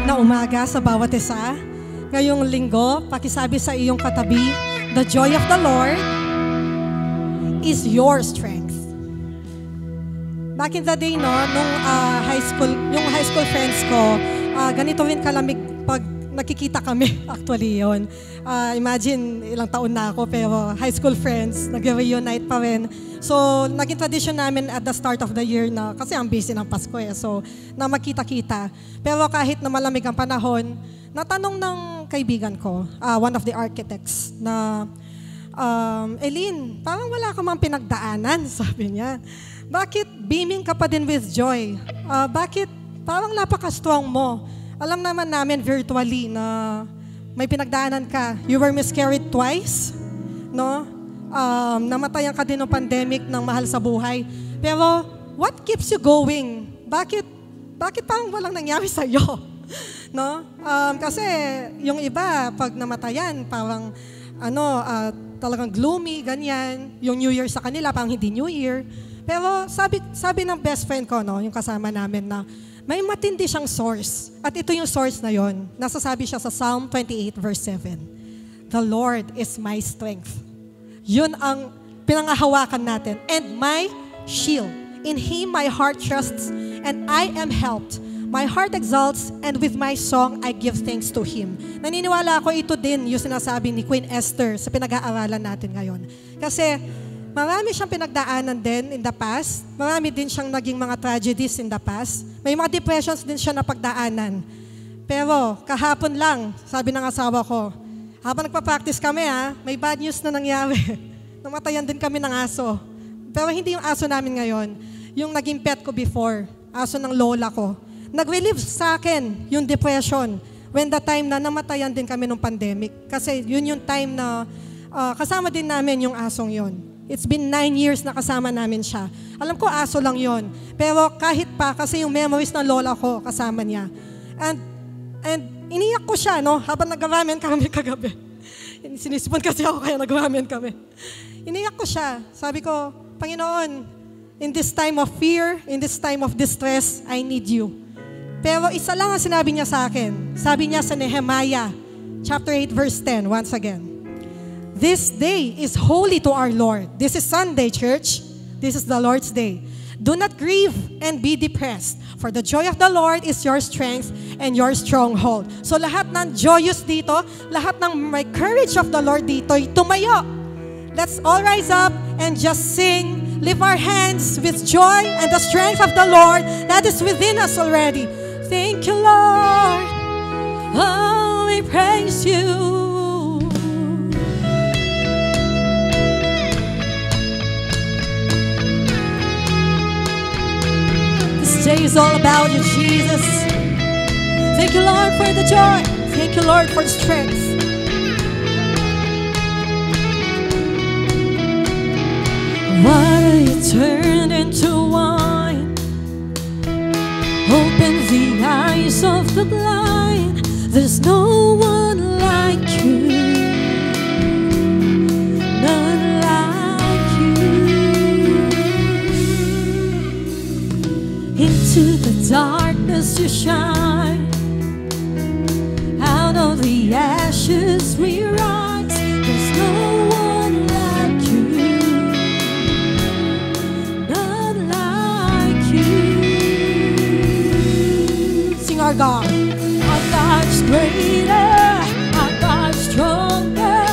na umaga sa bawat isa. Ngayong linggo, pakisabi sa iyong katabi, the joy of the Lord is your strength. Back in the day, no, nung yung high school friends ko, ganito rin kalamig pag nakikita kami. Actually, yun. Imagine, ilang taon na ako, pero high school friends, nag-reunite pa rin. So, naging tradition namin at the start of the year na, kasi ang busy ng Pasko so, na magkita-kita. Pero kahit na malamig ang panahon, natanong ng kaibigan ko, one of the architects, na, Eileen, parang wala ka mang pinagdaanan, sabi niya. Bakit beaming ka pa din with joy? Bakit parang napaka-strong mo? Alam naman namin virtually na may pinagdaanan ka. You were miscarried twice, no? Namatayan ka din ng pandemic ng mahal sa buhay. Pero, what keeps you going? Bakit parang walang nangyari sa'yo? No? Kasi, yung iba, pag namatayan, parang, talagang gloomy, ganyan. Yung New Year sa kanila, parang hindi New Year. Pero, sabi ng best friend ko, no, yung kasama namin na, may matindi siyang source. At ito yung source na yon. Nasasabi siya sa Psalm 28 verse 7. The Lord is my strength. Yun ang pinangahawakan natin. And my shield. In Him my heart trusts, and I am helped. My heart exalts, and with my song I give thanks to Him. Naniniwala ako ito din yung sinasabi ni Queen Esther sa pinag-aaralan natin ngayon. Kasi marami siyang pinagdaanan din in the past. Marami din siyang naging mga tragedies in the past. May mga depressions din siya na pagdaanan. Pero kahapon lang, sabi ng asawa ko, habang nagpa-practice kami may bad news na nangyari. Namatayan din kami ng aso. Pero hindi yung aso namin ngayon. Yung naging pet ko before, aso ng lola ko. Nag-relieve sa akin yung depression when the time na namatayan din kami ng pandemic. Kasi yun yung time na kasama din namin yung asong yon. It's been 9 years na kasama namin siya. Alam ko, aso lang yon. Pero kahit pa, kasi yung memories ng lola ko, kasama niya. And iniyak ko siya, no? Habang nag-ramen kami kagabi. Sinisipon kasi ako, kaya nag-ramen kami. Iniyak ko siya. Sabi ko, Panginoon, in this time of fear, in this time of distress, I need you. Pero isa lang ang sinabi niya sa akin. Sabi niya sa Nehemiah, chapter 8, verse 10, once again. This day is holy to our Lord. This is Sunday, church. This is the Lord's day. Do not grieve and be depressed, for the joy of the Lord is your strength and your stronghold. So lahat ng joyous dito, lahat ng may courage of the Lord dito, tumayo. Let's all rise up and just sing. Lift our hands with joy and the strength of the Lord that is within us already. Thank you, Lord. Oh, we praise you. This day is all about you, Jesus. Thank you, Lord, for the joy. Thank you, Lord, for the strength. Water you turned into wine, open the eyes of the blind. There's no one like you, none like you. Into the darkness you shine, out of the ashes we rise. There's no one like you, none like you. Sing our God. Our God's greater, our God's stronger.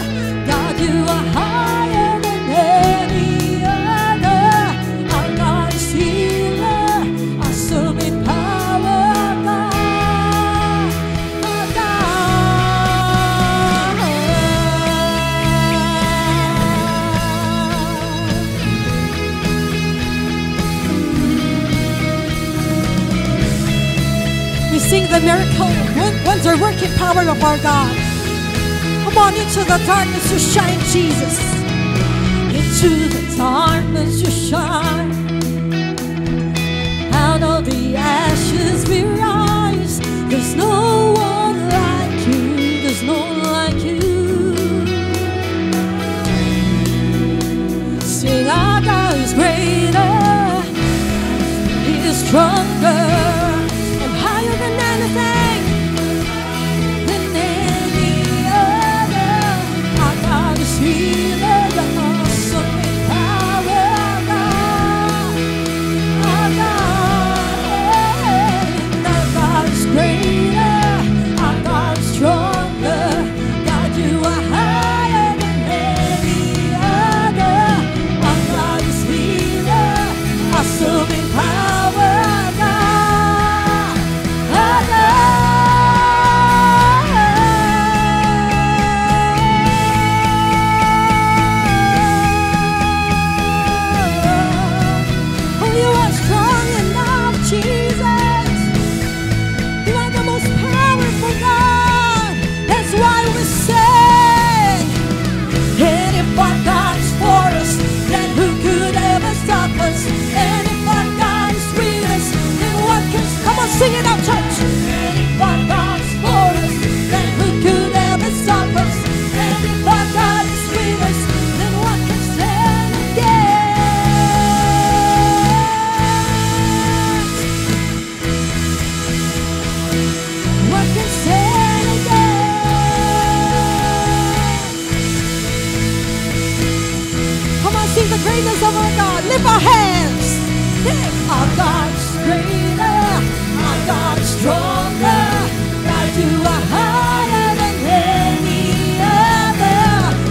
God, you are higher than any other. Our God is healer, awesome in power, God. Our God. We sing the miracle, wonder-working power of our God. Come on, into the darkness you shine, Jesus. Into the darkness you shine. Out of the ashes we rise. There's no one like you. There's no one like you. Sing, our God is greater. He is stronger and higher than anything. sing the greatness of our God. Lift our hands. Our God's greater, our God's stronger. God, you are higher than any other.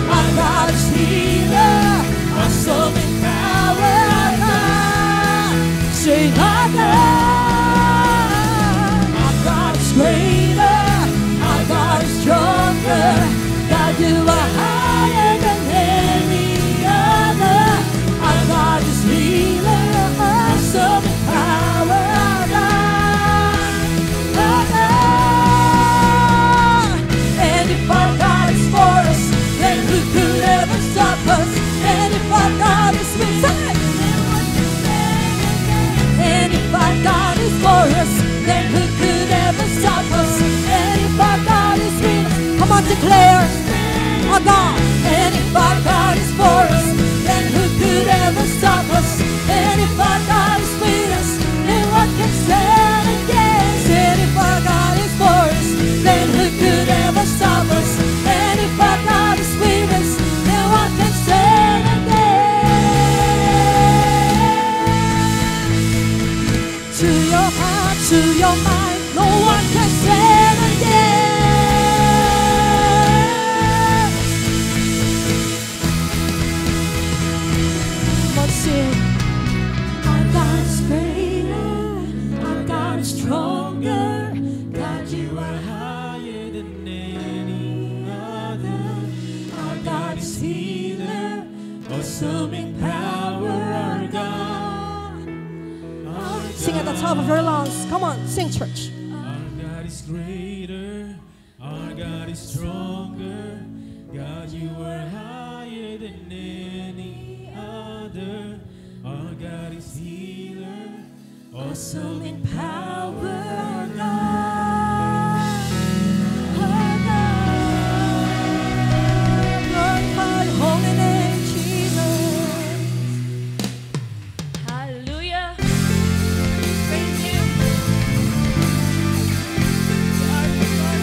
Our God's healer, awesome in power. Our God, sing our God. Our God's greater, our God's stronger. God, you are higher than any other. Our God is healer, awesome in power. Our God, our God. And if our God is for us, then who could ever stop us? And if our God is with us, and if our God is for us, then who could ever stop us? And if our God is with us, come on, declare our God. And if our God is for us, then who could ever stop us? And if our God is with us, then what can stand against? And if our God is for us, then who could ever stop us? And if our God is with us, then what can stand against? To your heart, to your mind, no one can stand against. Our God is greater, our God is stronger. God, you are higher than any other. Our God is healer, awesome in power. Our God. Sing at the top of your lungs. Come on, sing, church. Our God is greater, our God is stronger. God, you are higher than any other. Our God is healer, awesome in power. Our God, our God. Glorify your holy name, Jesus. Hallelujah. Praise Him. God, God.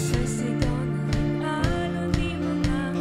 Sa sigaw ng alon di mga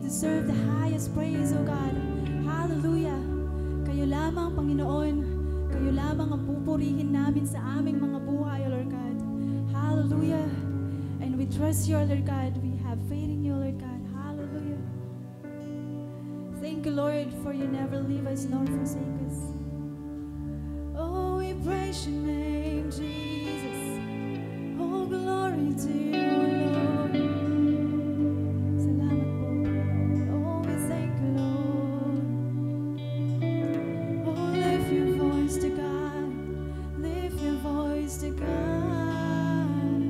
deserve the highest praise, O God. Hallelujah. Kayo lamang, Panginoon. Kayo lamang ang pupurihin namin sa aming mga buhay, O Lord God. Hallelujah. And we trust you, O Lord God. We have faith in you, O Lord God. Hallelujah. Thank you, Lord, for you never leave us nor forsake us. Oh, we praise your name, Jesus. Oh, glory to you, Lord. Salamat po. Oh, we thank you, Lord. Oh, lift your voice to God. Lift your voice to God.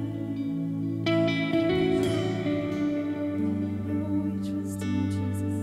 Oh, we trust in you, Jesus.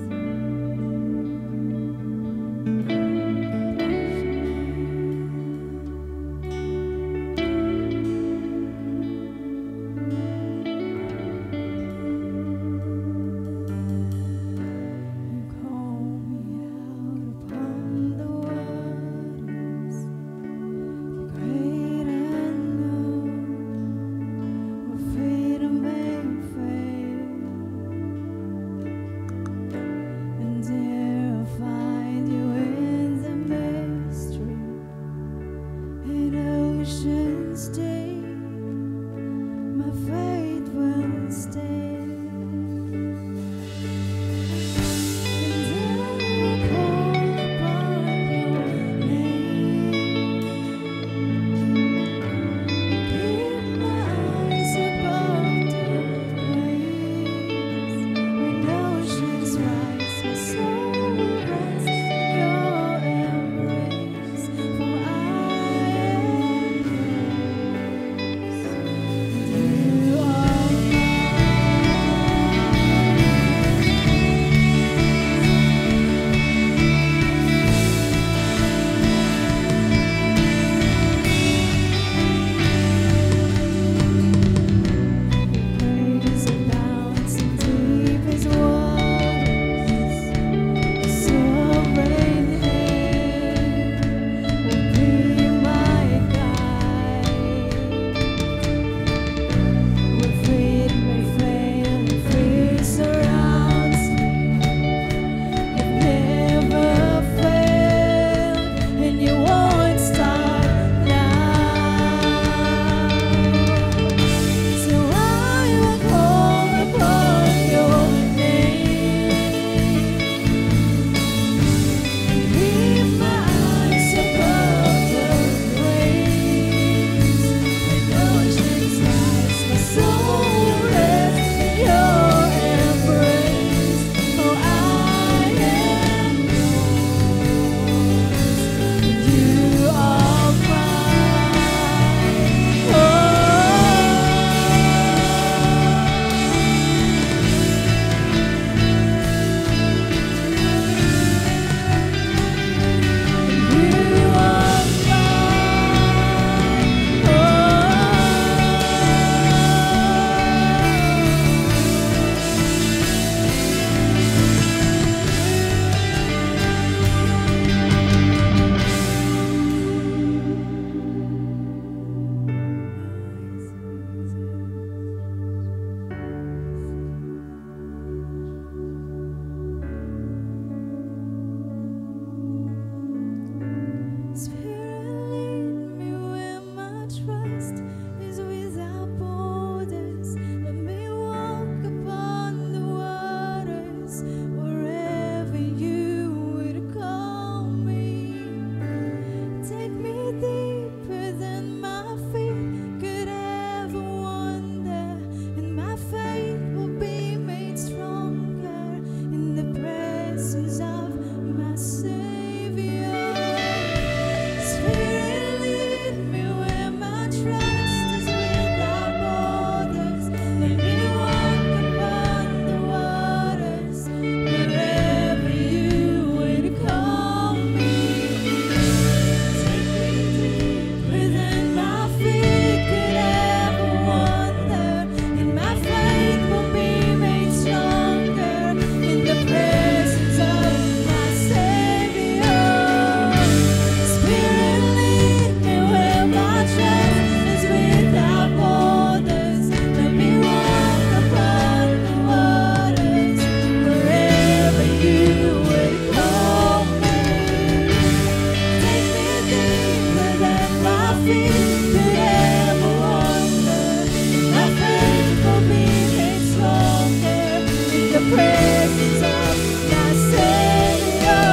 presence of my Savior.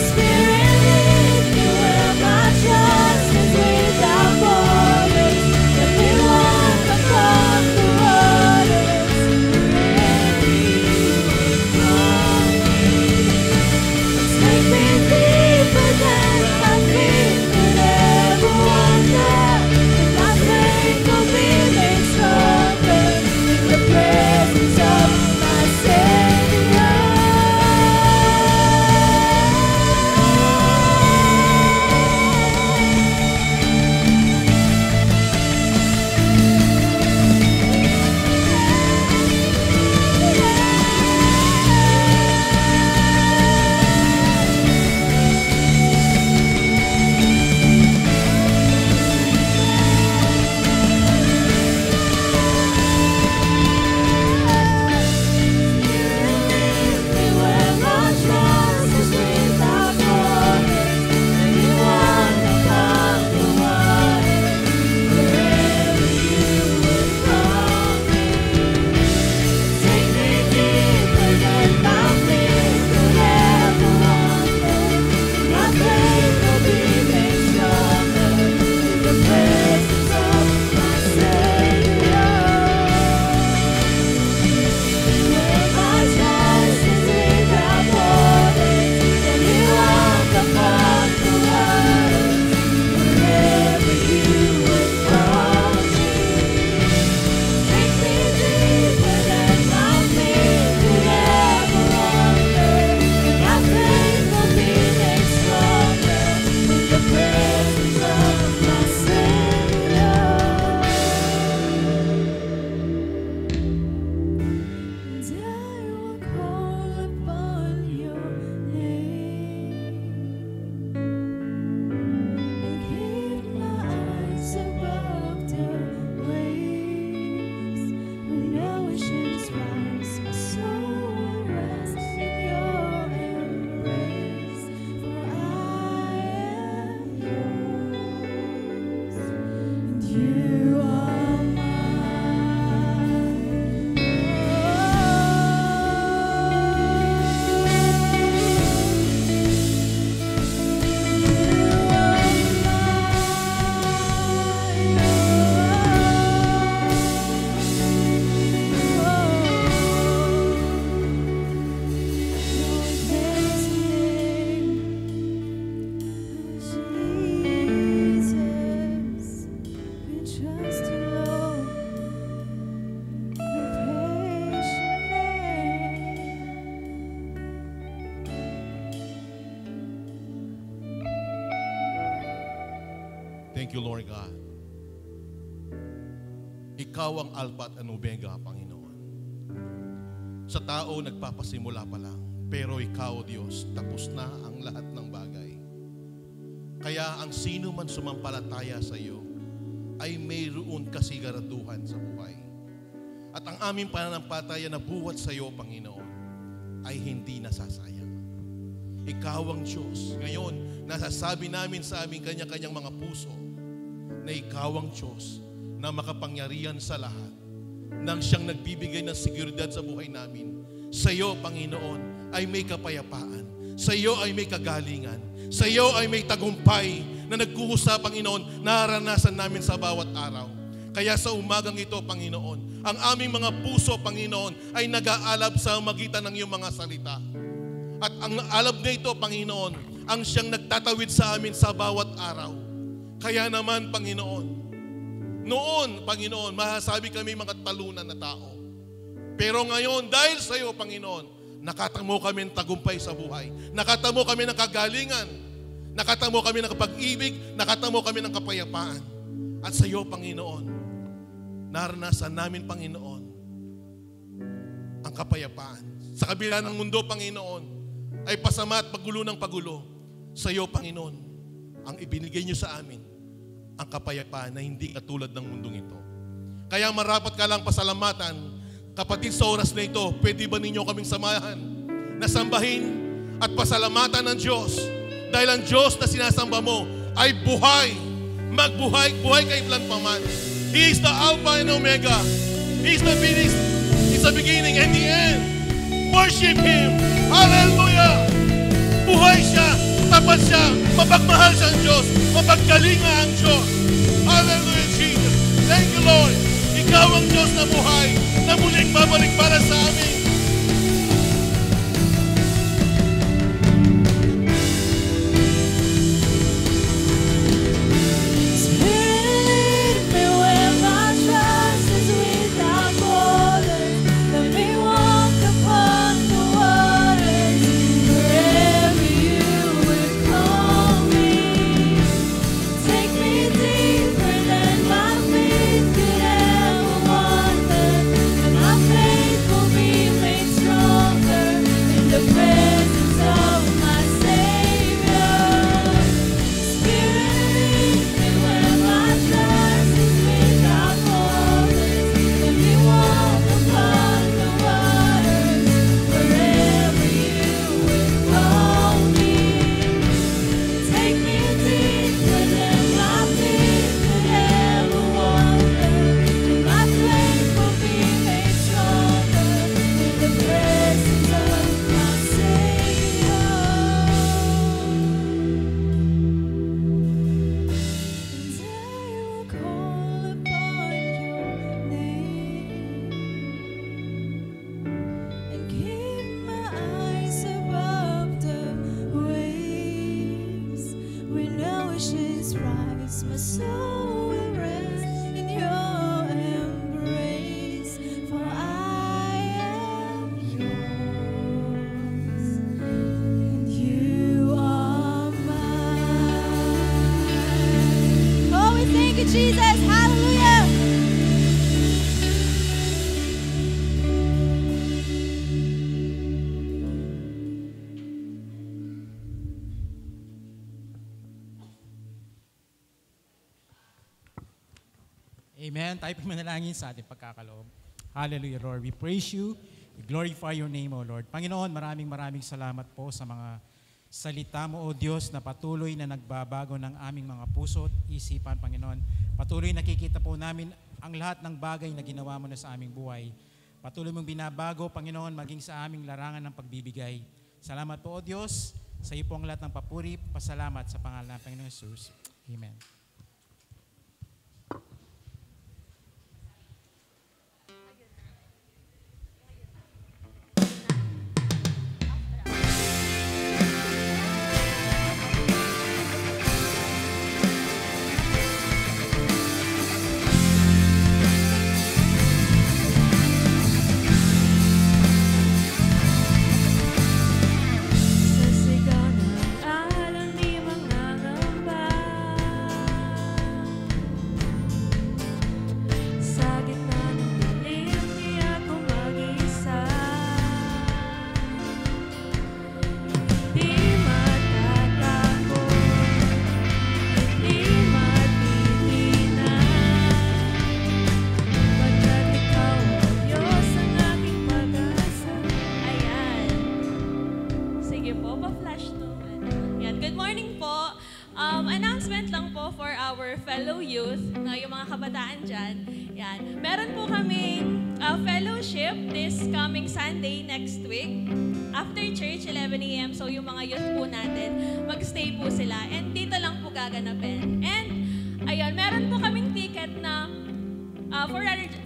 Spirit, lead me where my trust is without borders. Let me walk upon the waters wherever you call me. Take me deeper than my feet could ever wander, and my faith will be made stronger in the presence of my Savior. Where my trust is without borders, let me walk upon the waters wherever you would call me. Take me deeper than my feet could ever wander. My faith will be made stronger in the presence of my Savior. Where my trust is without borders, let me walk upon the waters wherever you would call me. Take me deeper than my feet could ever wander. My faith will be made stronger in the presence of my Savior. And I will call upon your name and keep my eyes above the waves. When oceans rise, my soul will rest in your embrace. For I am yours, and you are Jesus, we trust you, Lord. We praise your name. Thank you, Lord God. Ikaw ang Alpha at Omega, Panginoon. Sa tao, nagpapasimula pa lang. Pero ikaw, Diyos, tapos na ang lahat ng bagay. Kaya ang sino man sumampalataya sa iyo ay mayroon kasiguraduhan sa buhay. At ang aming pananampalataya na buhat sa iyo, Panginoon, ay hindi nasasayang. Ikaw ang Diyos. Ngayon, nasasabi namin sa aming kanya-kanyang mga puso na ikaw ang Diyos na makapangyarihan sa lahat, nang siyang nagbibigay ng seguridad sa buhay namin. Sa iyo, Panginoon, ay may kapayapaan. Sa iyo ay may kagalingan. Sa iyo ay may tagumpay na nagkuhusa, Panginoon, naranasan namin sa bawat araw. Kaya sa umagang ito, Panginoon, ang aming mga puso, Panginoon, ay nag-aalab sa magitan ng iyong mga salita. At ang alab na ito, Panginoon, ang siyang nagtatawid sa amin sa bawat araw. Kaya naman, Panginoon, noon, Panginoon, masasabi kami mga talunan na tao. Pero ngayon, dahil sa iyo, Panginoon, nakatamo kami ng tagumpay sa buhay. Nakatamo kami ng kagalingan. Nakatamo kami ng pag-ibig. Nakatamo kami ng kapayapaan. At sa iyo, Panginoon, naranasan namin, Panginoon, ang kapayapaan. Sa kabila ng mundo, Panginoon, ay pasama at pagulo ng pagulo. Sa iyo, Panginoon, ang ibinigay niyo sa amin, ang kapayapaan na hindi katulad ng mundong ito. Kaya marapat ka lang pasalamatan, kapatid, sa oras na ito, pwede ba ninyo kaming samahan na sambahin at pasalamatan ng Diyos? Dahil ang Diyos na sinasamba mo ay buhay. Magbuhay, buhay kailan pa man. He is the Alpha and Omega. He is the beginning. He is the the beginning and the end. Worship Him. Hallelujah! Buhay siya, tapat siya, mapagmahal siyang Diyos, mapagkalinga ang Diyos. Hallelujah, Jesus. Thank you, Lord. Ikaw ang Diyos na buhay, na muling babalik para sa amin. Jesus, hallelujah. Amen. Tayo manalangin sa ating pagkakaloob. Hallelujah, Lord. We praise you. We glorify your name, O Lord. Panginoon, maraming salamat po sa mga salita mo, O Diyos, na patuloy na nagbabago ng aming mga puso at isipan, Panginoon. Patuloy nakikita po namin ang lahat ng bagay na ginawa mo na sa aming buhay. Patuloy mong binabago, Panginoon, maging sa aming larangan ng pagbibigay. Salamat po, O Diyos, sa iyo po ang lahat ng papuri, pasalamat sa pangalan ng Panginoon Jesus. Amen. Announcement lang po for our fellow youth, yung mga kabataan dyan. Yan. Meron po kaming fellowship this coming Sunday next week. After church, 11 a.m. So yung mga youth po natin, mag-stay po sila. And dito lang po gaganapin. And ayun, meron po kaming ticket na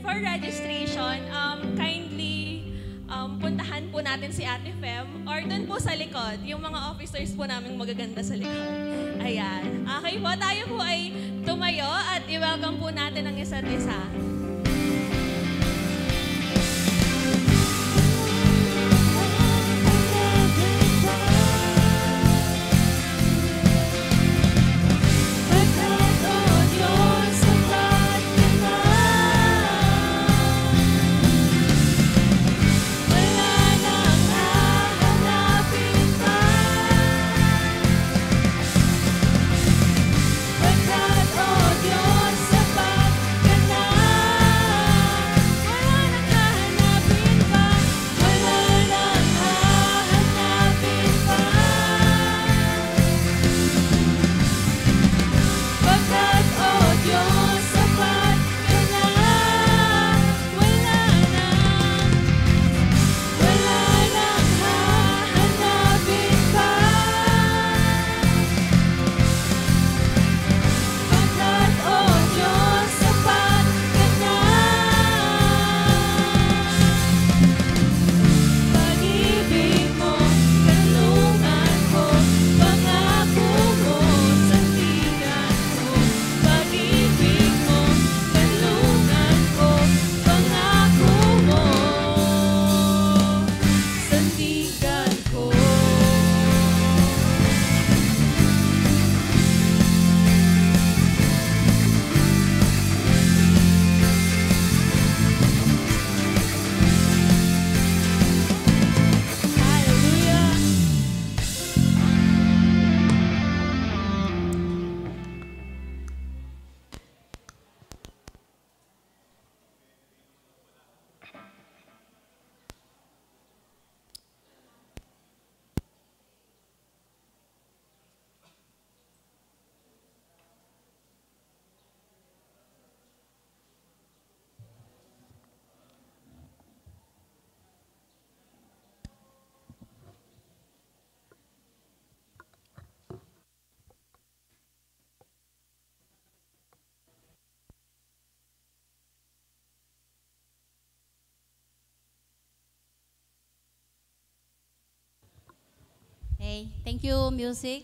for registration. Kindly puntahan po natin si Ate Fem or dun po sa likod, yung mga officers po namin magaganda sa likod. Ayan. Okay po, tayo po ay tumayo at i-welcome po natin ang isa't isa. Pagkat, oh Diyos, sapat ka na. Okay, thank you, music.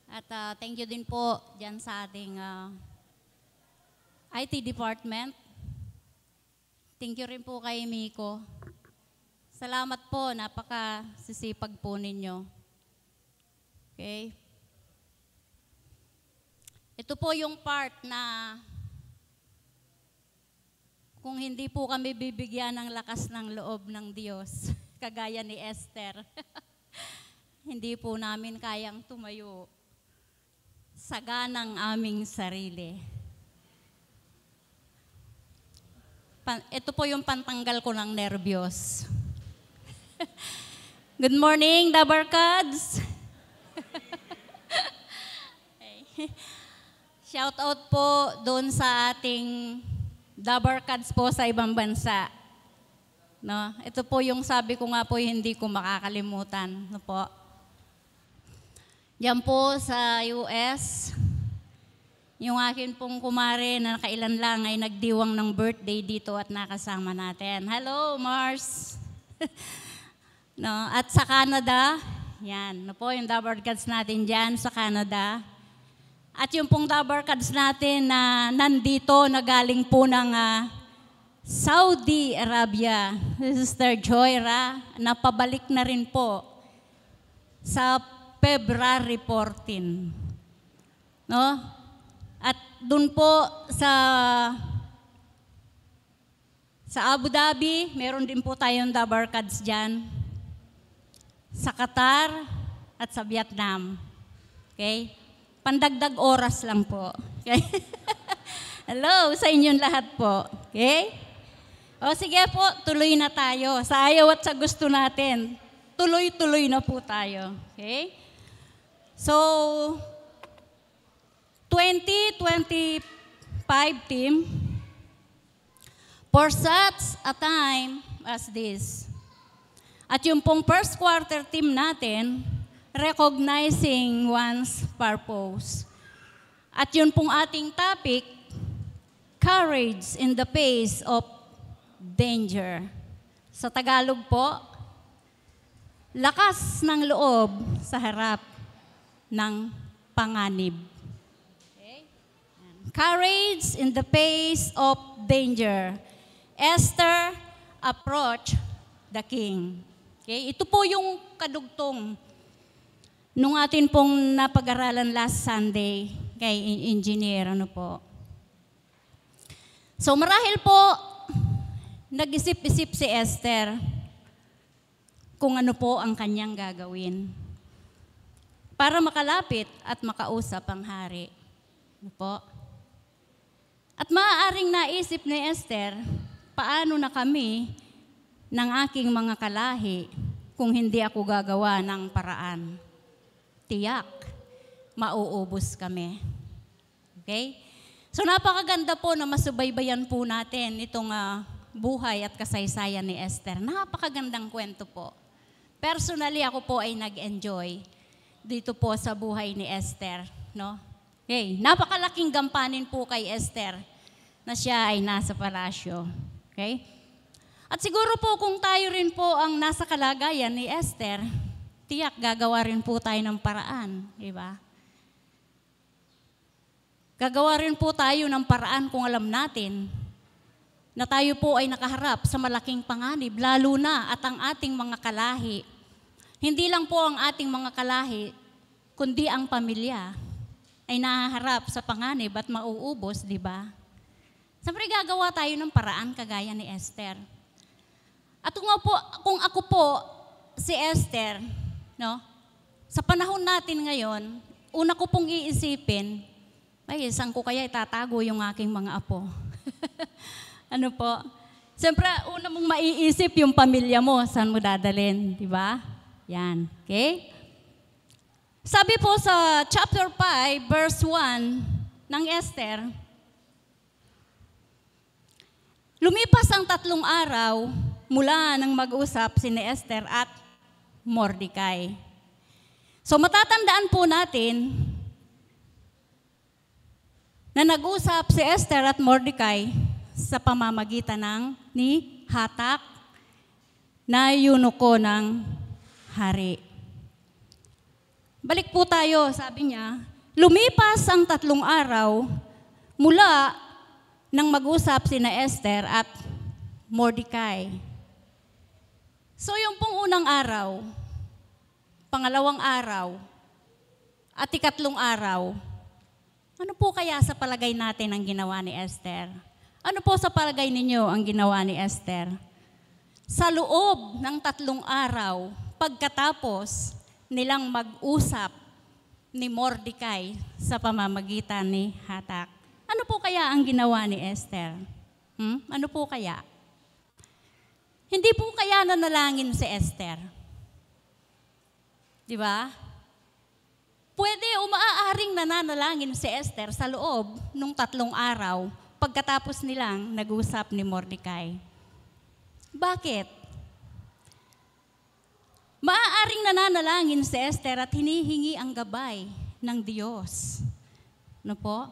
At thank you din po dyan sa ating IT department. Thank you rin po kay Miko. Salamat po, napaka-sisipag po ninyo. Okay. Ito po yung part na kung hindi po kami bibigyan ng lakas ng loob ng Diyos, kagaya ni Esther, hindi po namin kayang tumayo sa ganang aming sarili. Ito po yung pantanggal ko ng nervyos. Good morning, Dabarkads! Shout out po doon sa ating Dabarkads po sa ibang bansa. No? Ito po yung sabi ko nga po, hindi ko makakalimutan. No po? Diyan po sa US, yung akin pong kumare na nakailan lang ay nagdiwang ng birthday dito at nakasama natin. Hello, Mars! No? At sa Canada, yan. No po, yung Dabarkads natin dyan sa Canada. At yung pong Dabarkads natin na nandito, na galing po ng Saudi Arabia, Sister Joyra, napabalik na rin po sa February 14. No? At dun po sa Abu Dhabi, meron din po tayong Dabarkads dyan. Sa Qatar at sa Vietnam. Okay? Pandagdag oras lang po. Okay? Hello sa inyong lahat po. Okay? O sige po, tuloy na tayo. Sa ayaw at sa gusto natin, tuloy-tuloy na po tayo. Okay? So, 2025 team, for such a time as this. At yung pong first quarter team natin, recognizing one's purpose. At yun pong ating topic, courage in the face of danger. Sa Tagalog po, lakas ng loob sa harap ng panganib. Okay? Courage in the face of danger. Esther approached the king. Okay? Ito po yung kadugtong nung atin pong napag-aralan last Sunday kay engineer, ano po. So marahil po, nag-isip-isip si Esther kung ano po ang kanyang gagawin para makalapit at makausap ang hari. Ano po? At maaaring naisip ni Esther, paano na kami ng aking mga kalahi kung hindi ako gagawa ng paraan? Tiyak, mauubos kami. Okay? So napakaganda po na masubaybayan po natin itong buhay at kasaysayan ni Esther. Napakagandang kwento po. Personally, ako po ay nag-enjoy dito po sa buhay ni Esther. No? Okay. Napakalaking gampanin po kay Esther na siya ay nasa palasyo. Okay? At siguro po kung tayo rin po ang nasa kalagayan ni Esther, tiyak gagawa rin po tayo ng paraan. Diba? Gagawa rin po tayo ng paraan kung alam natin na tayo po ay nakaharap sa malaking panganib, lalo na at ang ating mga kalahi. Hindi lang po ang ating mga kalahi, kundi ang pamilya ay nahaharap sa panganib at mauubos, di ba? Siyempre gagawa tayo ng paraan kagaya ni Esther. At kung ako po, si Esther, no? Sa panahon natin ngayon, una ko pong iisipin, ay, saan ko kaya itatago yung aking mga apo? Ano po? Siyempre, una mong maiisip yung pamilya mo, saan mo dadalhin, di ba? Yan, okay? Sabi po sa chapter 5, verse 1 ng Esther, lumipas ang 3 araw mula nang mag-usap si Esther at Mordecai. So matatandaan po natin na nag-usap si Esther at Mordecai sa pamamagitan ni Hatak na eunuko ng hari. Balik po tayo, sabi niya, lumipas ang 3 araw mula nang mag-usap sina Esther at Mordecai. So yung pong unang araw, pangalawang araw, at 3 araw, ano po kaya sa palagay natin ang ginawa ni Esther? Ano po sa palagay ninyo ang ginawa ni Esther? Sa loob ng 3 araw, pagkatapos nilang mag-usap ni Mordecai sa pamamagitan ni Hatak, ano po kaya ang ginawa ni Esther? Ano po kaya? Hindi po kaya nanalangin si Esther? Di ba? Pwede o maaaring nananalangin si Esther sa loob ng 3 araw pagkatapos nilang nag-usap ni Mordecai. Bakit? Maaaring nananalangin si Esther at hinihingi ang gabay ng Diyos. Ano po?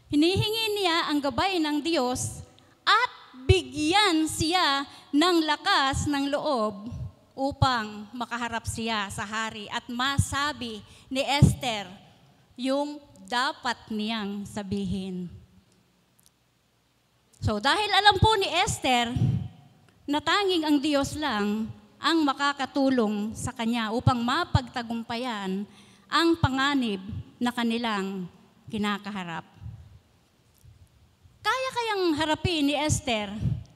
Hinihingi niya ang gabay ng Diyos at bigyan siya ng lakas ng loob upang makaharap siya sa hari at masabi ni Esther yung dapat niyang sabihin. So dahil alam po ni Esther na tanging ang Diyos lang ang makakatulong sa kanya upang mapagtagumpayan ang panganib na kanilang kinakaharap. Kaya kayang harapin ni Esther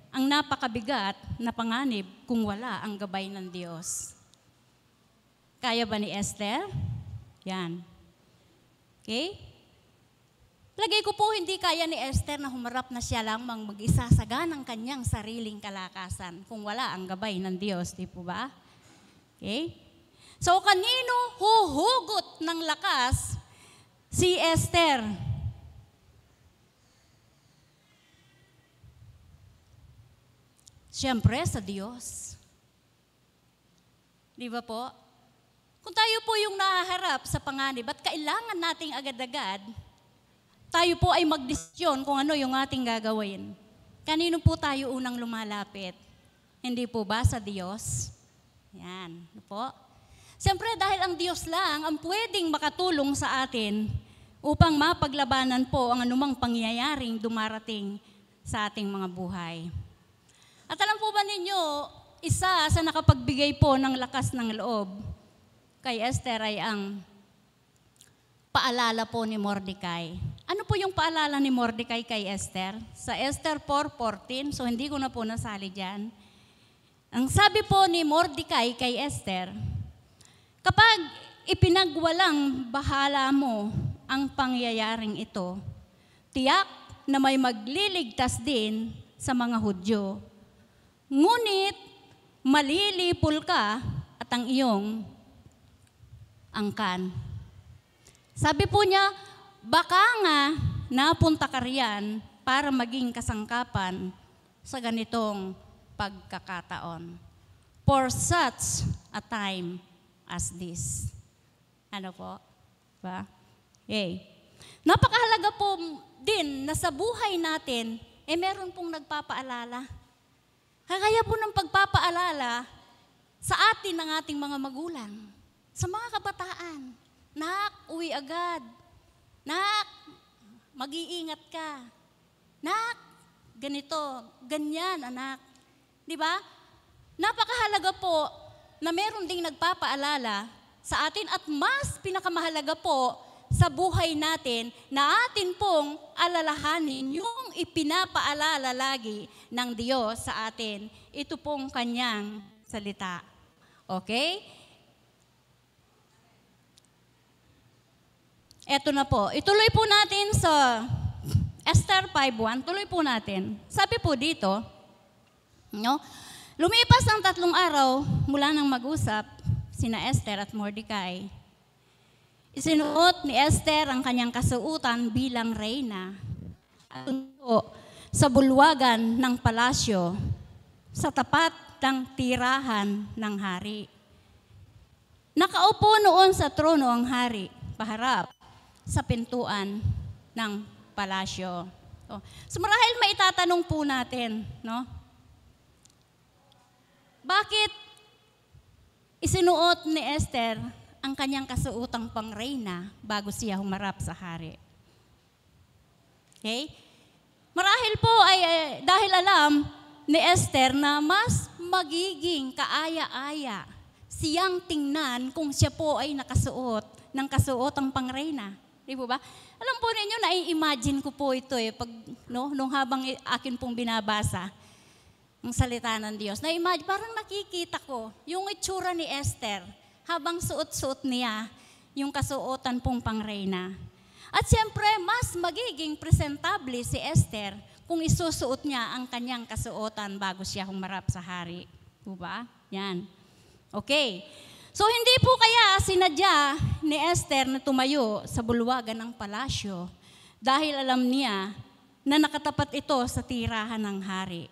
ang napakabigat na panganib kung wala ang gabay ng Diyos? Kaya ba ni Esther? Yan. Okay? Lagay ko po hindi kaya ni Esther na humarap na siya lamang mag-isa sa ganang kanyang sariling kalakasan kung wala ang gabay ng Diyos, di po ba? Okay? So kanino huhugot ng lakas si Esther? Siyempre sa Diyos. Di ba po? Kung tayo po yung nahaharap sa panganib at kailangan nating agad-agad, tayo po ay magdesisyon kung ano yung ating gagawin. Kanino po tayo unang lumalapit? Hindi po ba sa Diyos? Yan. Ano po? Siyempre dahil ang Diyos lang ang pwedeng makatulong sa atin upang mapaglabanan po ang anumang pangyayaring dumarating sa ating mga buhay. At alam po ba ninyo, isa sa nakapagbigay po ng lakas ng loob kay Esther ay ang paalala po ni Mordecai. Ano po yung paalala ni Mordecai kay Esther? Sa Esther 4:14, so hindi ko na po nasali dyan. Ang sabi po ni Mordecai kay Esther, kapag ipinagwalang bahala mo ang pangyayaring ito, tiyak na may magliligtas din sa mga Hudyo. Ngunit malilipol ka at ang iyong angkan. Sabi po niya, baka nga napunta ka riyan para maging kasangkapan sa ganitong pagkakataon. For such a time as this. Ano po? Ba? Okay. Napakahalaga po din na sa buhay natin, meron pong nagpapaalala. Kaya po ng pagpapaalala sa atin ng ating mga magulang, sa mga kabataan. Nak, uwi agad. Nak, mag-iingat ka. Nak, ganito, ganyan, anak. Di ba? Napakahalaga po na meron ding nagpapaalala sa atin at mas pinakamahalaga po sa buhay natin na atin pong alalahanin yung ipinapaalala lagi ng Diyos sa atin. Ito pong kanyang salita. Okay? Eto na po. Ituloy po natin sa Esther 5:1. Tuloy po natin. Sabi po dito, no? Lumipas ang 3 araw mula nang mag-usap sina Esther at Mordecai. Isinuot ni Esther ang kanyang kasuotan bilang reyna at tungo sa bulwagan ng palasyo sa tapat ng tirahan ng hari. Nakaupo noon sa trono ang hari, paharap sa pintuan ng palasyo. So marahil maitatanong po natin, no? Bakit isinuot ni Esther ang kanyang kasuotang pangreyna bago siya humarap sa hari. Okay? Marahil po ay dahil alam ni Esther na mas magiging kaaya-aya siyang tingnan kung siya po ay nakasuot ng kasuotang pangreyna. Di po ba? Alam po ninyo, nai-imagine ko po ito pag, nung habang akin pong binabasa ang salita ng Diyos. Na-imagine, parang nakikita ko yung itsura ni Esther habang suot-suot niya yung kasuotan pong pangreyna. At siyempre, mas magiging presentable si Esther kung isusuot niya ang kanyang kasuotan bago siya humarap sa hari. Diba? Yan. Okay. So, hindi po kaya sinadya ni Esther na tumayo sa bulwagan ng palasyo dahil alam niya na nakatapat ito sa tirahan ng hari.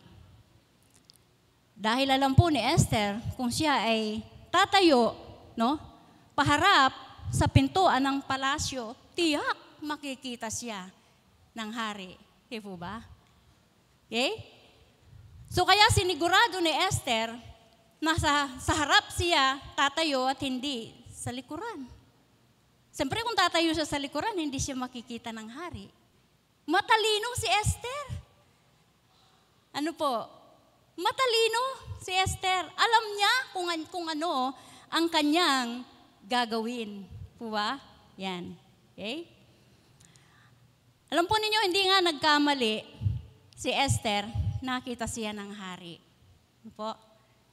Dahil alam po ni Esther kung siya ay tatayo, paharap sa pintuan ng palasyo, tiyak makikita siya ng hari. Okay po ba? Okay? So kaya sinigurado ni Esther na sa harap siya tatayo at hindi sa likuran. Siyempre kung tatayo siya sa likuran, hindi siya makikita ng hari. Matalino si Esther. Ano po? Matalino si Esther. Alam niya kung ano ang kanyang gagawin. Po ba? Yan. Okay? Alam po ninyo, hindi nga nagkamali si Esther, nakita siya ng hari. Ano po?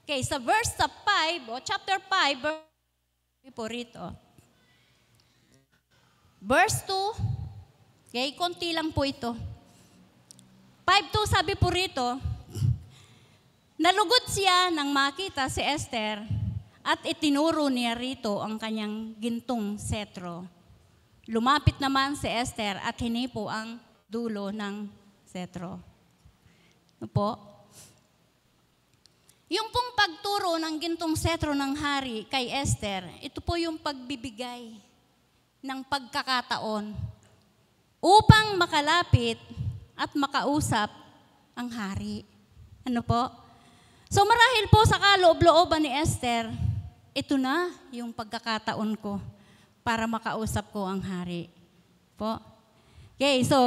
Okay, sa verse 5, chapter 5, verse po rito. Verse 2, okay, konti lang po ito. 5:2 sabi po rito, nalugod siya nang makita si Esther at itinuro niya rito ang kanyang gintong setro. Lumapit naman si Esther at hinipo ang dulo ng setro. Ano po? Yung pong pagturo ng gintong setro ng hari kay Esther, ito po yung pagbibigay ng pagkakataon upang makalapit at makausap ang hari. Ano po? So marahil po sa kaloob-looban ni Esther, ito na yung pagkakataon ko para makausap ko ang hari. Po? Okay, so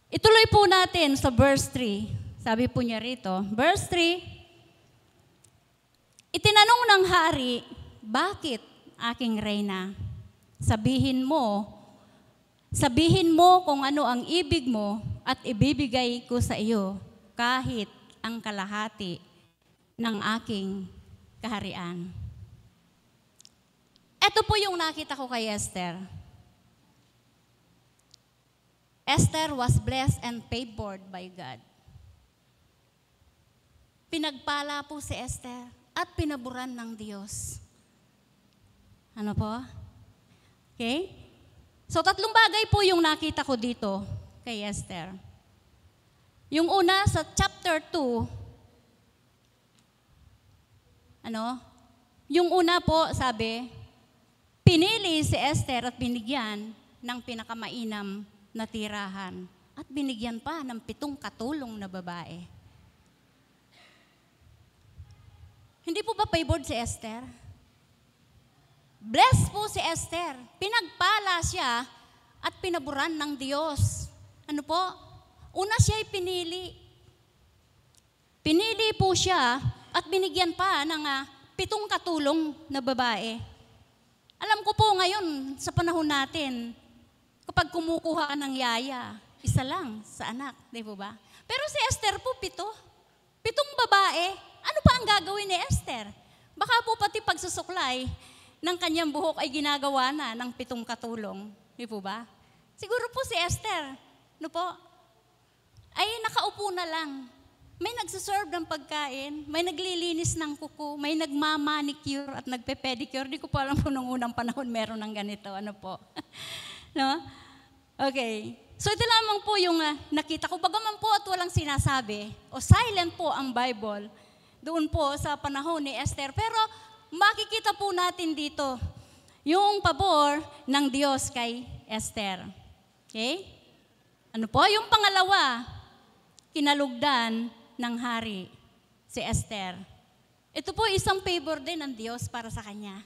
ituloy po natin sa verse 3. Sabi po niya rito, verse 3, itinanong ng hari, bakit aking reyna? Sabihin mo kung ano ang ibig mo at ibibigay ko sa iyo kahit ang kalahati ng aking kaharian. Ito po yung nakita ko kay Esther. Esther was blessed and favored by God. Pinagpala po si Esther at pinaburan ng Diyos. Ano po? Okay? So, 3 bagay po yung nakita ko dito kay Esther. Yung una, sa chapter 2, yung una po, sabi, pinili si Esther at binigyan ng pinakamainam na tirahan at binigyan pa ng 7 katulong na babae. Hindi po ba favored si Esther? Blessed po si Esther. Pinagpala siya at pinaburan ng Diyos. Ano po? Una siya ay pinili. Pinili po siya at binigyan pa ng 7 katulong na babae. Alam ko po ngayon, sa panahon natin, kapag kumukuha ka ng yaya, isa lang sa anak, di po ba? Pero si Esther po 7. 7 babae. Ano pa ang gagawin ni Esther? Baka po pati pagsusuklay ng kanyang buhok ay ginagawa na ng 7 katulong. Di po ba? Siguro po si Esther, ay nakaupo na lang. May nagsuserve ng pagkain, may naglilinis ng kuko, may nagmamanicure at nagpe-pedicure. Di ko pa alam po nung unang panahon meron ng ganito. Ano po? No? Okay. So ito lamang po yung nakita ko. Bagaman po at walang sinasabi, o silent po ang Bible, doon po sa panahon ni Esther. Pero makikita po natin dito yung pabor ng Diyos kay Esther. Okay? Ano po? Yung pangalawa, kinalugdan ng hari, si Esther. Ito po isang favor din ng Diyos para sa kanya.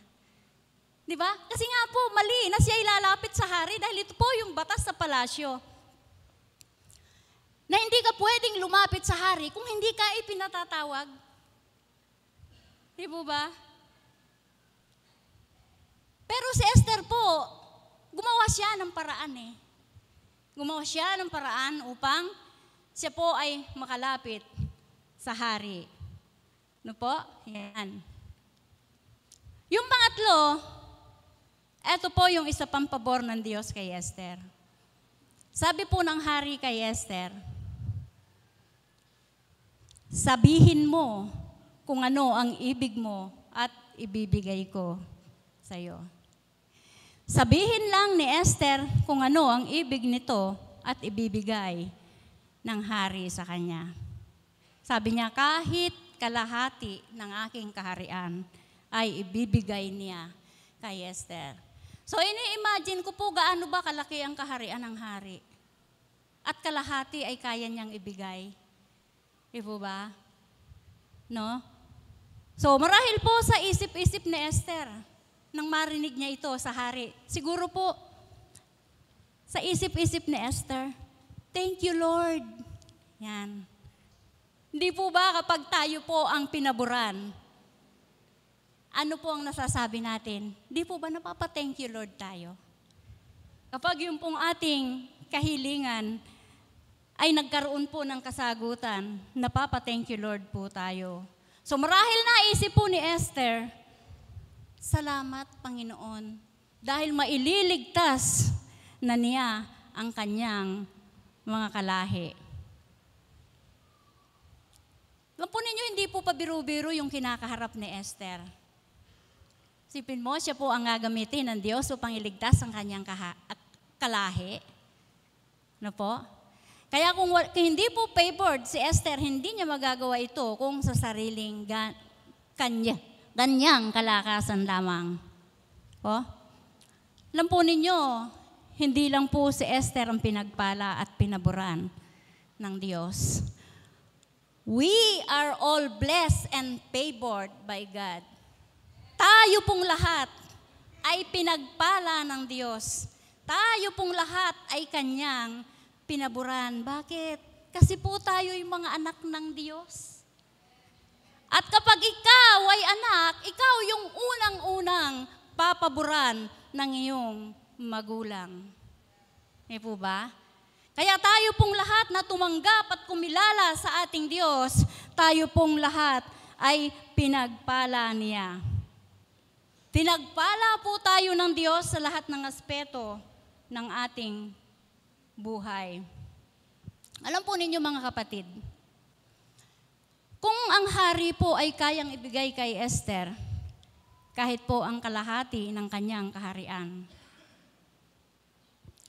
Di ba? Kasi nga po, mali na siya ilalapit sa hari dahil ito po yung batas sa palasyo. Na hindi ka pwedeng lumapit sa hari kung hindi ka ipinatatawag. Di po ba? Pero si Esther po, gumawa siya ng paraan eh. Gumawa siya ng paraan upang siya po ay makalapit sa hari. No po? Yan. Yung pangatlo, eto po yung isa pang pabor ng Diyos kay Esther. Sabi po ng hari kay Esther, sabihin mo kung ano ang ibig mo at ibibigay ko sa iyo. Sabihin lang ni Esther kung ano ang ibig nito at ibibigay ng hari sa kanya. Sabi niya, kahit kalahati ng aking kaharian ay ibibigay niya kay Esther. So ini-imagine ko po gaano ba kalaki ang kaharian ng hari. At kalahati ay kaya niyang ibigay. Di po ba? No? So marahil po sa isip-isip ni Esther, nang marinig niya ito sa hari, siguro po sa isip-isip ni Esther, thank you Lord. Yan. Hindi po ba kapag tayo po ang pinaboran, ano po ang nasasabi natin? Hindi po ba napapa-thank you Lord tayo? Kapag yung pong ating kahilingan ay nagkaroon po ng kasagutan, napapa-thank you Lord po tayo. So marahil naisip po ni Esther, salamat Panginoon dahil maililigtas na niya ang kanyang mga kalahi. Alam po ninyo, hindi po pabiru-biru yung kinakaharap ni Esther. Sipin mo, siya po ang gagamitin ng Diyos upang iligtas ang kanyang kalahi. Ano po? Kaya kung hindi po favored si Esther, hindi niya magagawa ito kung sa sariling kanyang kalakasan lamang. Po? Alam po ninyo, hindi lang po si Esther ang pinagpala at pinaboran ng Diyos. We are all blessed and favored by God. Tayo pong lahat ay pinagpala ng Diyos. Tayo pong lahat ay kanyang pinaboran. Bakit? Kasi po tayo yung mga anak ng Diyos. At kapag ikaw ay anak, ikaw yung unang-unang papaboran ng iyong magulang. Eh po ba? Kaya tayo pong lahat na tumanggap at kumilala sa ating Diyos, tayo pong lahat ay pinagpala niya. Pinagpala po tayo ng Diyos sa lahat ng aspeto ng ating buhay. Alam po ninyo mga kapatid, kung ang hari po ay kayang ibigay kay Esther, kahit po ang kalahati ng kanyang kaharian,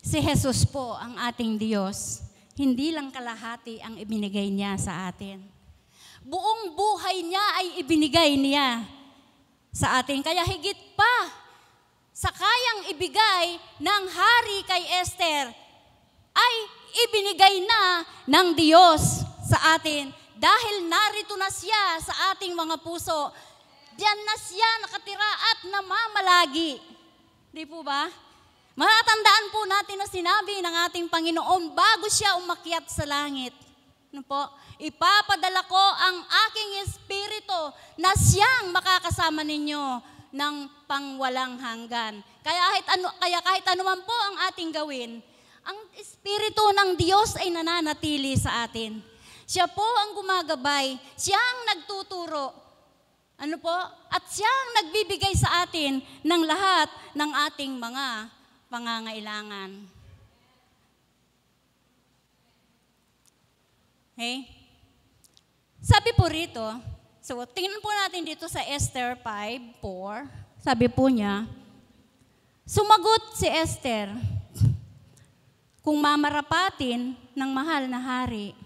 si Jesus po ang ating Diyos, hindi lang kalahati ang ibinigay niya sa atin. Buong buhay niya ay ibinigay niya sa atin. Kaya higit pa sa kayang ibigay ng hari kay Esther, ay ibinigay na ng Diyos sa atin dahil narito na siya sa ating mga puso. Diyan na siya nakatira at namamalagi. Di po ba? Matatandaan po natin na sinabi ng ating Panginoon bago siya umakyat sa langit. Ano po? Ipapadala ko ang aking espiritu na siyang makakasama ninyo ng pangwalang hanggan. Kaya kahit anuman po ang ating gawin, ang espiritu ng Diyos ay nananatili sa atin. Siya po ang gumagabay, siya ang nagtuturo. Ano po? At siya ang nagbibigay sa atin ng lahat ng ating mga pangangailangan. Okay? Sabi po rito, so tingnan po natin dito sa Esther 5:4. Sabi po niya, sumagot si Esther, kung mamarapatin ng mahal na hari,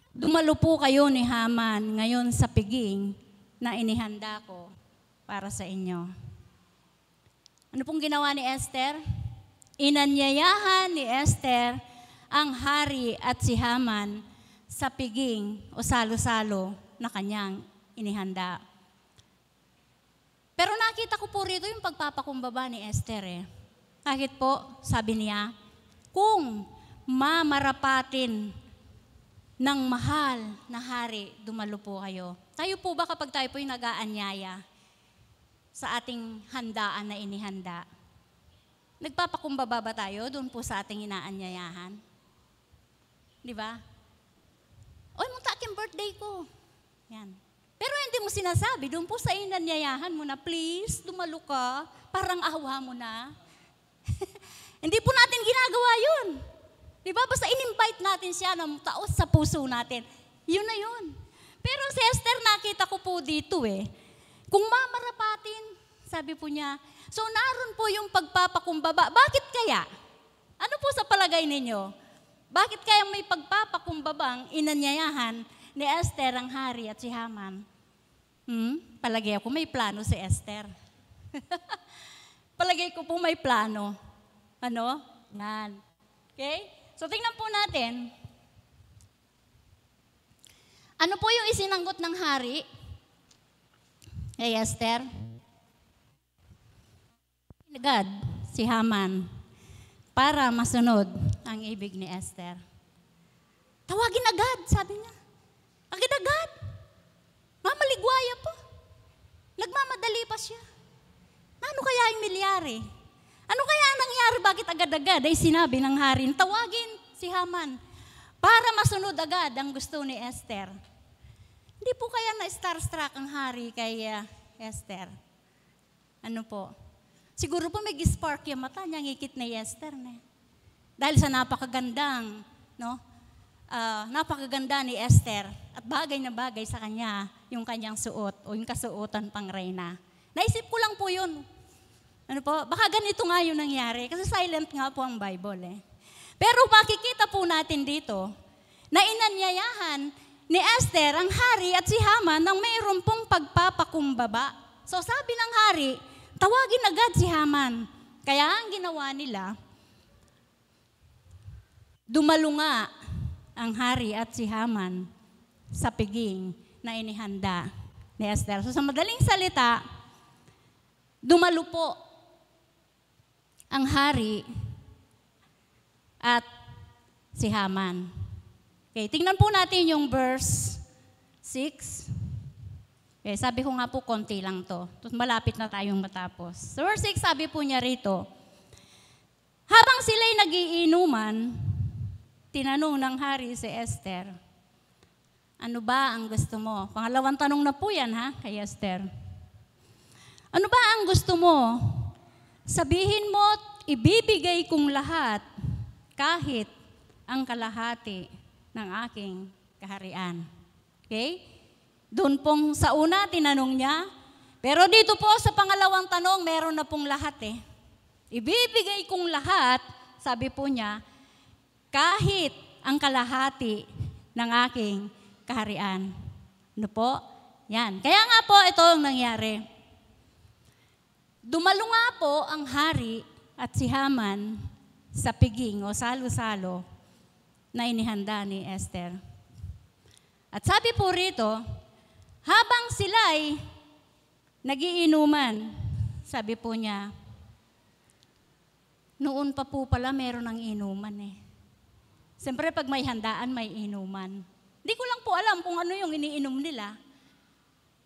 dumalo po kayo ni Haman ngayon sa piging na inihanda ko para sa inyo. Ano pong ginawa ni Esther? Inanyayahan ni Esther ang hari at si Haman sa piging o salo-salo na kanyang inihanda. Pero nakita ko po rito yung pagpapakumbaba ni Esther eh. Bakit po? Sabi niya, kung mamarapatin ng mahal na hari, dumalo po kayo. Tayo po ba kapag tayo po yung nag-aanyaya sa ating handaan na inihanda? Nagpapakumbaba ba tayo doon po sa ating inaanyayahan? Di ba? Oy, munta aking birthday ko. Yan. Pero hindi mo sinasabi, doon po sa inanyayahan mo na, please, dumalo ka, parang awa mo na. Hindi po natin ginagawa yun. Di ba? Basta in-invite natin siya ng taos sa puso natin. Yun na yun. Pero si Esther, nakita ko po dito eh. Kung mamarapatin, sabi po niya, so naroon po yung pagpapakumbaba. Bakit kaya? Ano po sa palagay ninyo? Bakit kaya may pagpapakumbabang inanyayahan ni Esther ang hari at si Haman? Palagay ako may plano si Esther. Palagay ko po may plano. Ano? Yan. Okay? So tingnan po natin. Ano po yung isinanggot ng hari kay Esther? Agad si Haman para masunod ang ibig ni Esther. Tawagin agad, sabi niya. Agad-agad. Mamaligwaya po. Nagmamadali pa siya. Ano kaya yung milyari? Ano kaya ang nangyari? Bakit agad-agad ay sinabi ng hari, tawagin si Haman para masunod agad ang gusto ni Esther. Hindi po kaya na-starstruck ang hari kay Esther? Ano po? Siguro po may spark yung mata niya, ngikit ni Esther. Dahil sa napakagandang, napakaganda ni Esther at bagay na bagay sa kanya yung kanyang suot o yung kasuotan pang reyna. Naisip ko lang po yun. Ano po? Baka ganito nga yung nangyari kasi silent nga po ang Bible eh. Pero makikita po natin dito na inanyayahan ni Esther ang hari at si Haman nang mayroon pong pagpapakumbaba. So sabi ng hari, tawagin agad si Haman. Kaya ang ginawa nila, dumalunga ang hari at si Haman sa piging na inihanda ni Esther. So sa madaling salita, dumalo po ang hari at si Haman. Okay, tingnan po natin yung verse 6. Okay, sabi ko nga po, konti lang to. Malapit na tayong matapos. So verse 6, sabi po niya rito, habang sila'y nagiinuman, tinanong ng hari si Esther, ano ba ang gusto mo? Pangalawang tanong na po yan kay Esther. Ano ba ang gusto mo? Sabihin mo, ibibigay kong lahat, kahit ang kalahati ng aking kaharian. Okay? Doon pong sa una, tinanong niya. Pero dito po sa pangalawang tanong, meron na pong lahat eh. Ibibigay kong lahat, sabi po niya, kahit ang kalahati ng aking kaharian. Ano po? Yan. Kaya nga po, ito ang nangyari. Dumalo nga po ang hari at si Haman sa piging o salo-salo na inihanda ni Esther. At sabi po rito, habang sila'y nagiinuman, sabi po niya, noon pa po pala meron ng inuman eh. Siyempre pag may handaan, may inuman. Hindi ko lang po alam kung ano yung iniinom nila.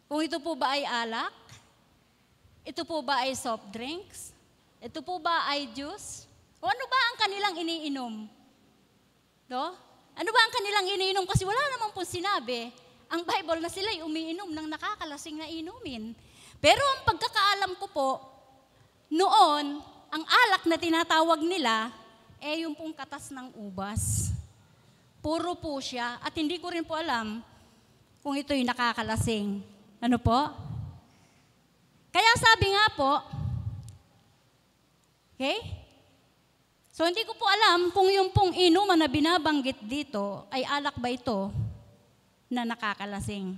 Kung ito po ba ay alak? Ito po ba ay soft drinks? Ito po ba ay juice? O ano ba ang kanilang iniinom? No? Ano ba ang kanilang iniinom? Kasi wala naman po sinabi ang Bible na sila'y umiinom ng nakakalasing na inumin. Pero ang pagkakaalam ko po, noon, ang alak na tinatawag nila, yung pong katas ng ubas. Puro po siya. At hindi ko rin po alam kung ito'y nakakalasing. Ano po? Kaya sabi nga po, okay? So hindi ko po alam kung yung pong inuman na binabanggit dito ay alak ba ito na nakakalasing.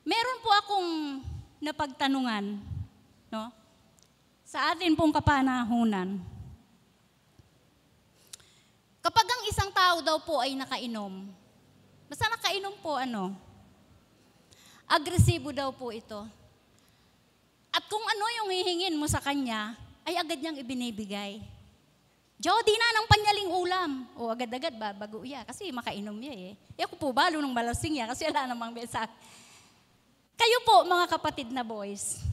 Meron po akong napagtanungan, no? Sa atin pong kapanahunan. Kapag ang isang tao daw po ay nakainom, basta nakainom po agresibo daw po ito. At kung ano yung hihingin mo sa kanya, ay agad niyang ibinibigay. Jody na ng panyaling ulam. O agad-agad bago iya, kasi makainom niya eh. Ako po balo nung malasing niya, kasi wala namang besa. Kayo po, mga kapatid na boys,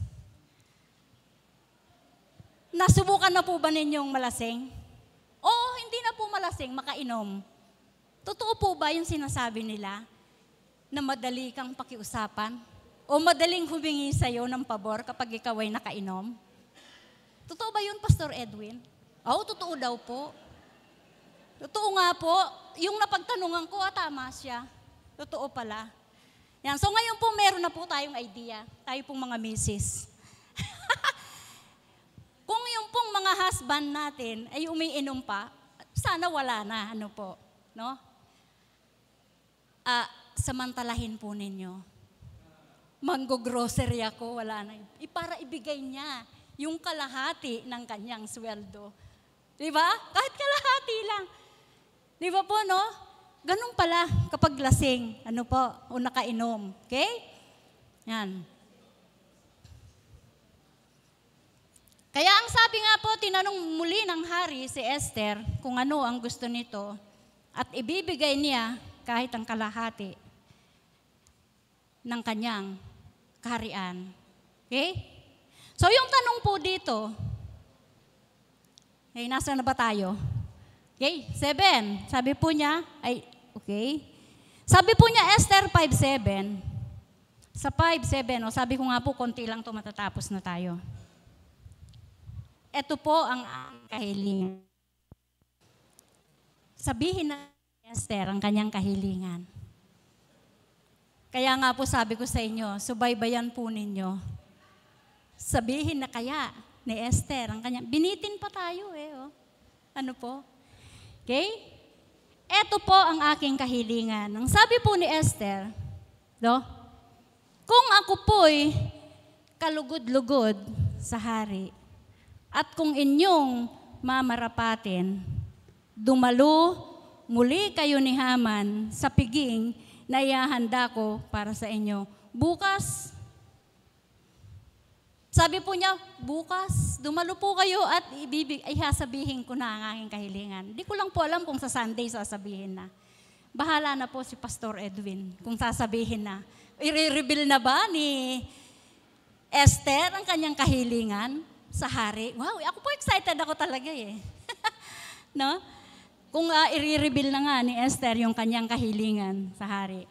nasubukan na po ba ninyong malasing? O hindi na po malasing, makainom? Totoo po ba yung sinasabi nila na madali kang pakiusapan? O madaling humingi sa'yo ng pabor kapag ikaw ay nakainom? Totoo ba yun, Pastor Edwin? Oo, totoo daw po. Totoo nga po. Yung napagtanungan ko, tama siya. Totoo pala. Yan. So ngayon po, meron na po tayong idea. Tayo pong mga misis. Kung yung pong mga husband natin ay umiinom pa, sana wala na. Ano po? No? Samantalahin po ninyo. Manggo-grocery ako, wala na. Para ibigay niya yung kalahati ng kanyang sweldo. Diba? Kahit kalahati lang. Diba po, no? Ganun pala kapag lasing, ano po, o nakainom. Okay? Yan. Kaya ang sabi nga po, tinanong muli ng hari si Esther kung ano ang gusto nito at ibibigay niya kahit ang kalahati ng kanyang kaharian. Okay? So yung tanong po dito, okay, nasa na ba tayo? Okay, 7. Sabi po niya, okay. Sabi po niya, Esther 5:7. Sa 5:7, sabi ko nga po, konti lang ito, matatapos na tayo. Ito po ang kahilingan. Sabihin na Esther ang kanyang kahilingan. Kaya nga po sabi ko sa inyo, subaybayan po ninyo. Sabihin na kaya ni Esther ang kanyang, binitin pa tayo eh. Oh. Ano po? Okay? Ito po ang aking kahilingan. Ang sabi po ni Esther, no? Kung ako po'y kalugod-lugod sa hari, at kung inyong mamarapatin, dumalo muli kayo ni Haman sa piging na ihahanda ko para sa inyo. Bukas, sabi po niya, bukas, dumalo po kayo at sasabihin ko na ang aking kahilingan. Hindi ko lang po alam kung sa Sunday sasabihin na. Bahala na po si Pastor Edwin kung sasabihin na. I-reveal na ba ni Esther ang kanyang kahilingan sa hari? Wow, ako po excited ako talaga eh. No? Kung i-reveal na nga ni Esther yung kanyang kahilingan sa hari.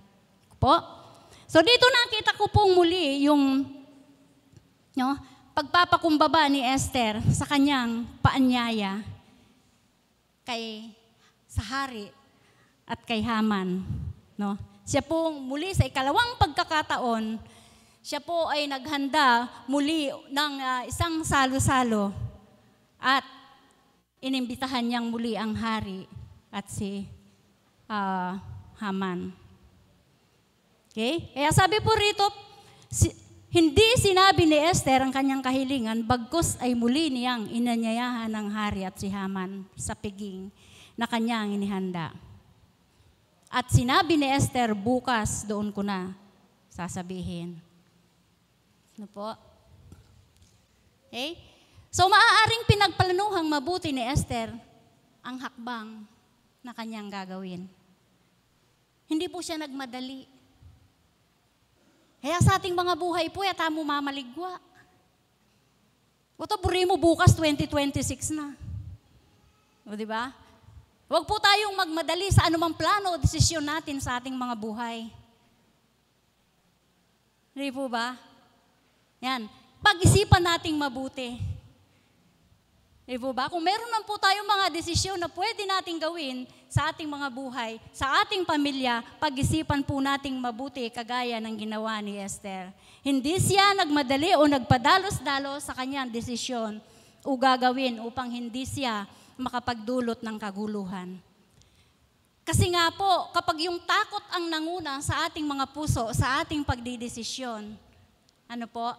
Po? So dito nakita ko pong muli yung pagpapakumbaba ni Esther sa kanyang paanyaya sa hari at kay Haman. No? Siya po muli sa ikalawang pagkakataon, siya po ay naghanda muli ng isang salo-salo at inimbitahan niyang muli ang hari at si Haman. Okay? Kaya sabi po rito, hindi sinabi ni Esther ang kanyang kahilingan, bagkus ay muli niyang inanyayahan ng hari at si Haman sa piging na kanyang inihanda. At sinabi ni Esther, bukas doon ko na sasabihin. Ano po? Okay? So maaaring pinagplanuhang mabuti ni Esther ang hakbang na kanyang gagawin. Hindi po siya nagmadali. Kaya sa ating mga buhay po, yata mo mamaligwa. O buri mo bukas, 2026 na. O diba? Huwag po tayong magmadali sa anumang plano o desisyon natin sa ating mga buhay. Hindi po ba? Yan. Pag-isipan nating mabuti. Di po ba? Kung meron man po tayong mga desisyon na pwede nating gawin sa ating mga buhay, sa ating pamilya, pag-isipan po nating mabuti kagaya ng ginawa ni Esther. Hindi siya nagmadali o nagpadalos-dalos sa kanyang desisyon o gagawin upang hindi siya makapagdulot ng kaguluhan. Kasi nga po, kapag yung takot ang nanguna sa ating mga puso, sa ating pagdidesisyon, ano po,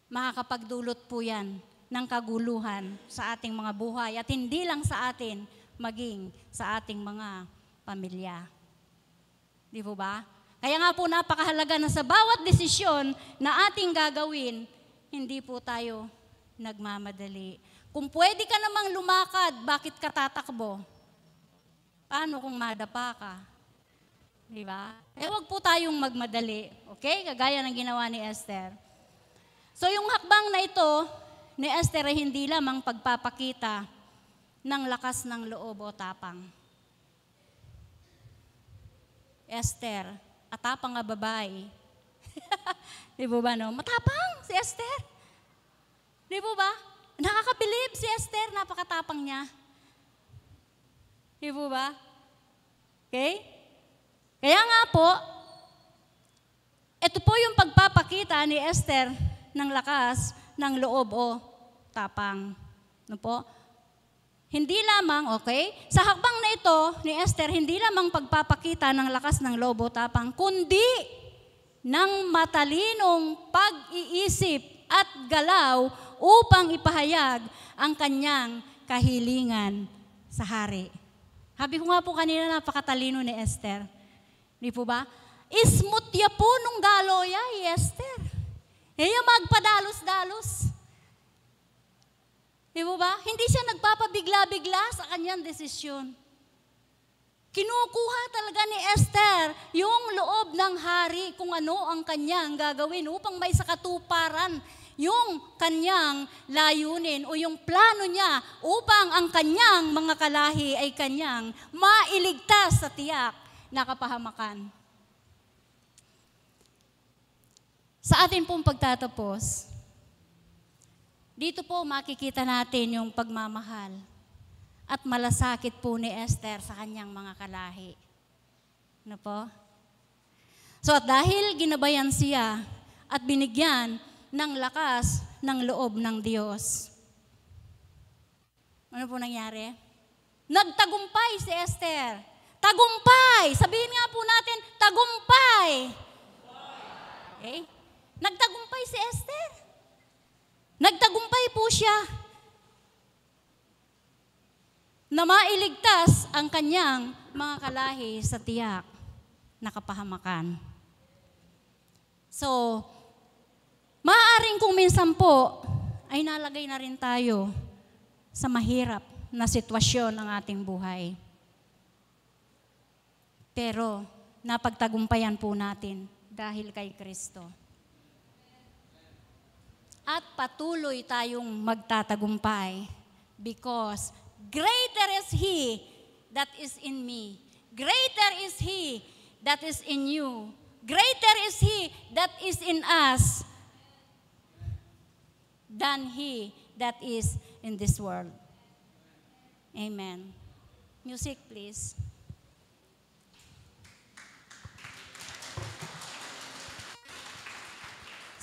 makakapagdulot po yan ng kaguluhan sa ating mga buhay at hindi lang sa atin, maging sa ating mga pamilya. Di po ba? Kaya nga po napakahalaga na sa bawat desisyon na ating gagawin, hindi po tayo nagmamadali. Kung pwede ka namang lumakad, bakit ka tatakbo? Paano kung madapa ka? Di ba? Huwag po tayong magmadali. Okay? Kagaya ng ginawa ni Esther. So yung hakbang na ito ni Esther ay hindi lamang pagpapakita ng lakas ng loob o tapang. Esther, atapang nga babae. Di po ba, no? Matapang si Esther. Di po ba? Nakakabilib si Esther, napakatapang niya. Di po ba? Okay? Kaya nga po, ito po yung pagpapakita ni Esther ng lakas ng loob o tapang. No po? Hindi lamang, okay? Sa hakbang na ito ni Esther, hindi lamang pagpapakita ng lakas ng loob o tapang, kundi ng matalinong pag-iisip at galaw upang ipahayag ang kanyang kahilingan sa hari. Sabi ko nga po kanina, napakatalino ni Esther. Di po ba? Ismutya po nung galoya, Esther. Magpadalos-dalos. Di ba? Hindi siya nagpapabigla-bigla sa kanyang desisyon. Kinukuha talaga ni Esther yung loob ng hari kung ano ang kanyang gagawin upang may sakatuparan yung kanyang layunin o yung plano niya upang ang kanyang mga kalahi ay kanyang mailigtas sa tiyak na kapahamakan. Sa atin pong pagtatapos, dito po makikita natin yung pagmamahal at malasakit po ni Esther sa kanyang mga kalahi. Ano po? So at dahil ginabayan siya at binigyan ng lakas ng loob ng Diyos, ano po nangyari? Nagtagumpay si Esther. Tagumpay! Sabihin nga po natin, tagumpay! Okay? Nagtagumpay si Esther. Nagtagumpay po siya na mailigtas ang kanyang mga kalahi sa tiyak na kapahamakan. So, maaaring kung minsan po ay nalagay na rin tayo sa mahirap na sitwasyon ng ating buhay. Pero napagtagumpayan po natin dahil kay Kristo. At patuloy tayong magtatagumpay because greater is He that is in me. Greater is He that is in you. Greater is He that is in us than he that is in this world. Amen. Music, please.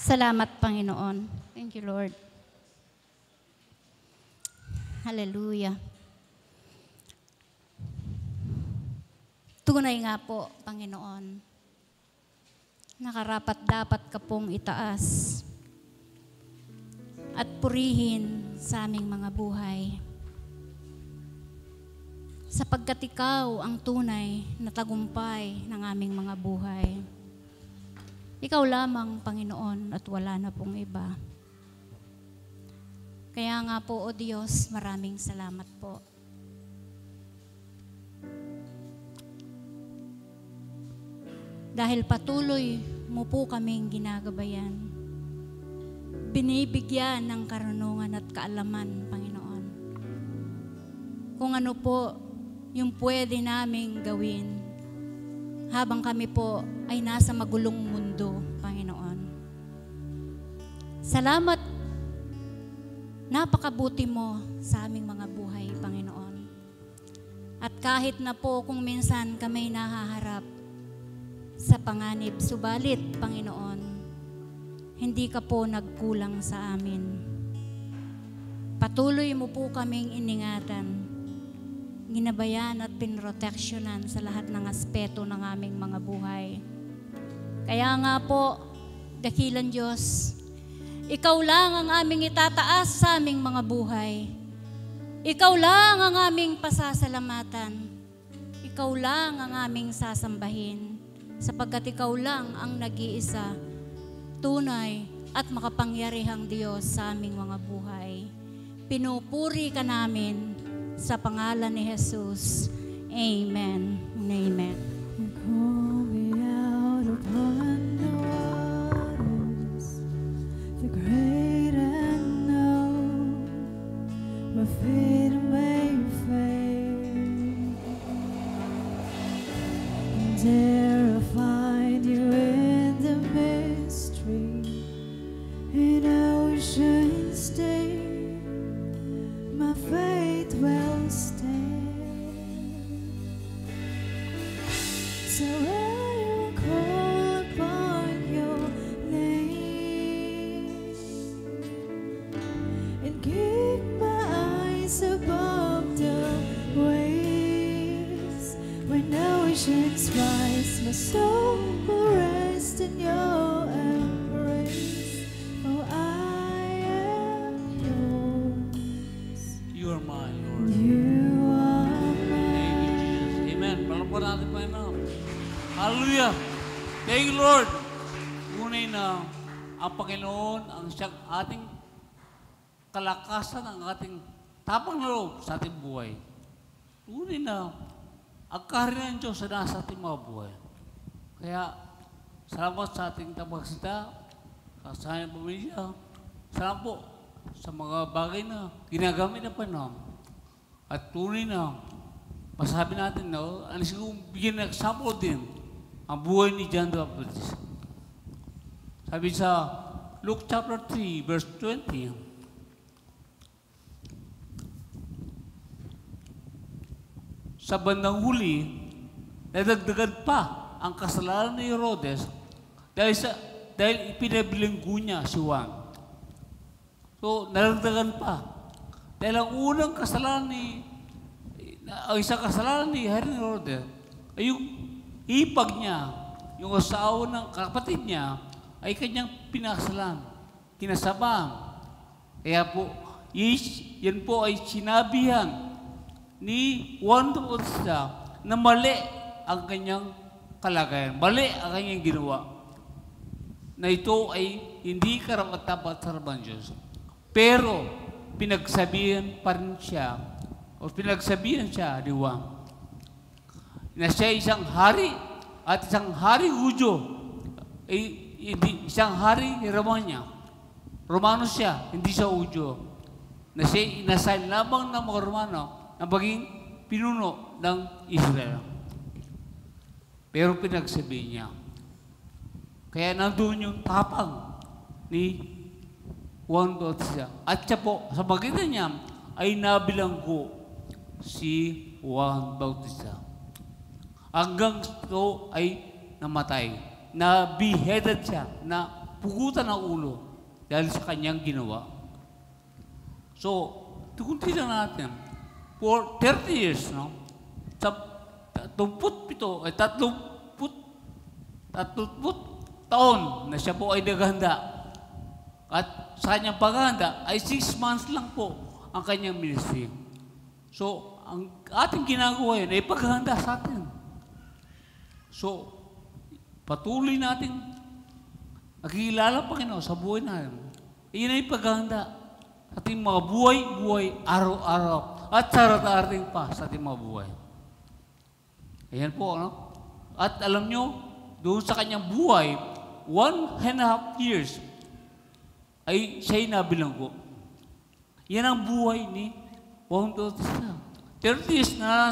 Salamat, Panginoon. Thank you, Lord. Hallelujah. Tunay nga po, Panginoon, nakarapat dapat ka pong itaas at purihin sa aming mga buhay. Sapagkat ikaw ang tunay na tagumpay ng aming mga buhay. Ikaw lamang, Panginoon, at wala na pong iba. Kaya nga po, O Diyos, maraming salamat po. Dahil patuloy mo po kaming ginagabayan. Binibigyan ng karunungan at kaalaman, Panginoon. Kung ano po yung pwede naming gawin habang kami po ay nasa magulong mundo, Panginoon. Salamat, napakabuti mo sa aming mga buhay, Panginoon. At kahit na po kung minsan kami nahaharap sa panganib, subalit, Panginoon, hindi ka po nagkulang sa amin. Patuloy mo po kaming iningatan, ginabayan at pinroteksyonan sa lahat ng aspeto ng aming mga buhay. Kaya nga po, dakilang Diyos, Ikaw lang ang aming itataas sa aming mga buhay. Ikaw lang ang aming pasasalamatan. Ikaw lang ang aming sasambahin, sapagkat Ikaw lang ang nag-iisa, tunay at makapangyarihang Diyos sa aming mga buhay. Pinupuri ka namin sa pangalan ni Jesus. Amen and amen. You call me out upon the waters, the great unknown, where feet may fail. And there I find you in the mystery, in ocean's day, my faith will stand. So I will call upon your name and keep my eyes above the waves. When oceans rise, my soul will rest in your embrace. For I am yours. You are mine, Lord. You are Thank you, mine. Jesus. Amen. Palakpan natin, Panginoon. Hallelujah. Thank you, Lord. Tunay na ang Panginoon ang siyang ating kalakasan, ang ating tapang na loob sa ating buhay. Tunay na ang kaharian ng Diyos na nasa ating mga buhay. Kaya, salamat sa ating tapagsita, sa ating pamilya. Salamat po sa mga bagay na ginagamit ng Panginoon. At tunay na masabi natin na, ano siguro bigyan ng example din ang buhay ni John the Baptist. Sabi sa Luke chapter 3, verse 20, sa bandang huli, nadagdagan pa ang kasalanan ni Herodes dahil ipinabilinggo niya si Juan. So, nadagdagan pa. Dahil ang unang kasalanan ang isang kasalanan ni Herodes ay yung ipag niya, yung asawa ng kapatid niya, ay kanyang pinakasalan, kinasabang. Kaya po, yan po ay sinabihan ni Juan the Bautista na mali ang kanyang kalagayan, mali ang kanyang ginawa, na ito ay hindi karapat-dapat sa harapan ng Diyos. Pero, pinagsabihan pa rin siya, o pinagsabihan siya ni Juan, na siya isang hari at isang hari Hudyo, isang hari Romanya. Romano siya, hindi siya Hudyo. Na siya inasign lamang ng mga Romano na maging pinuno ng Israel. Pero pinagsabihin niya. Kaya nandun yung tapang ni Juan Bautista. At siya po, sa magitan niya, ay nabilanggo si Juan Bautista. Hanggang ito ay namatay. Na-beheaded siya, na pugutan ang ulo dahil sa kanyang ginawa. So, tukunti lang natin. For 30 years, no? Sa 37 taon na siya po ay naghanda. At sa kanyang paghahanda ay 6 months lang po ang kanyang ministry. So, ang ating ginagawa yun ay paghahanda sa atin. So, patuloy natin nakikilala ang Panginoon sa buhay natin. Iyon ay paghahanda sa ating mga buhay, araw-araw, at sarata-arating pa sa ating mga buhay. Ayan po, ano? At alam nyo, doon sa kanyang buhay, 1.5 years, ay siya'y nabilanggo. Yan ang buhay ni Juan Bautista. 30 years na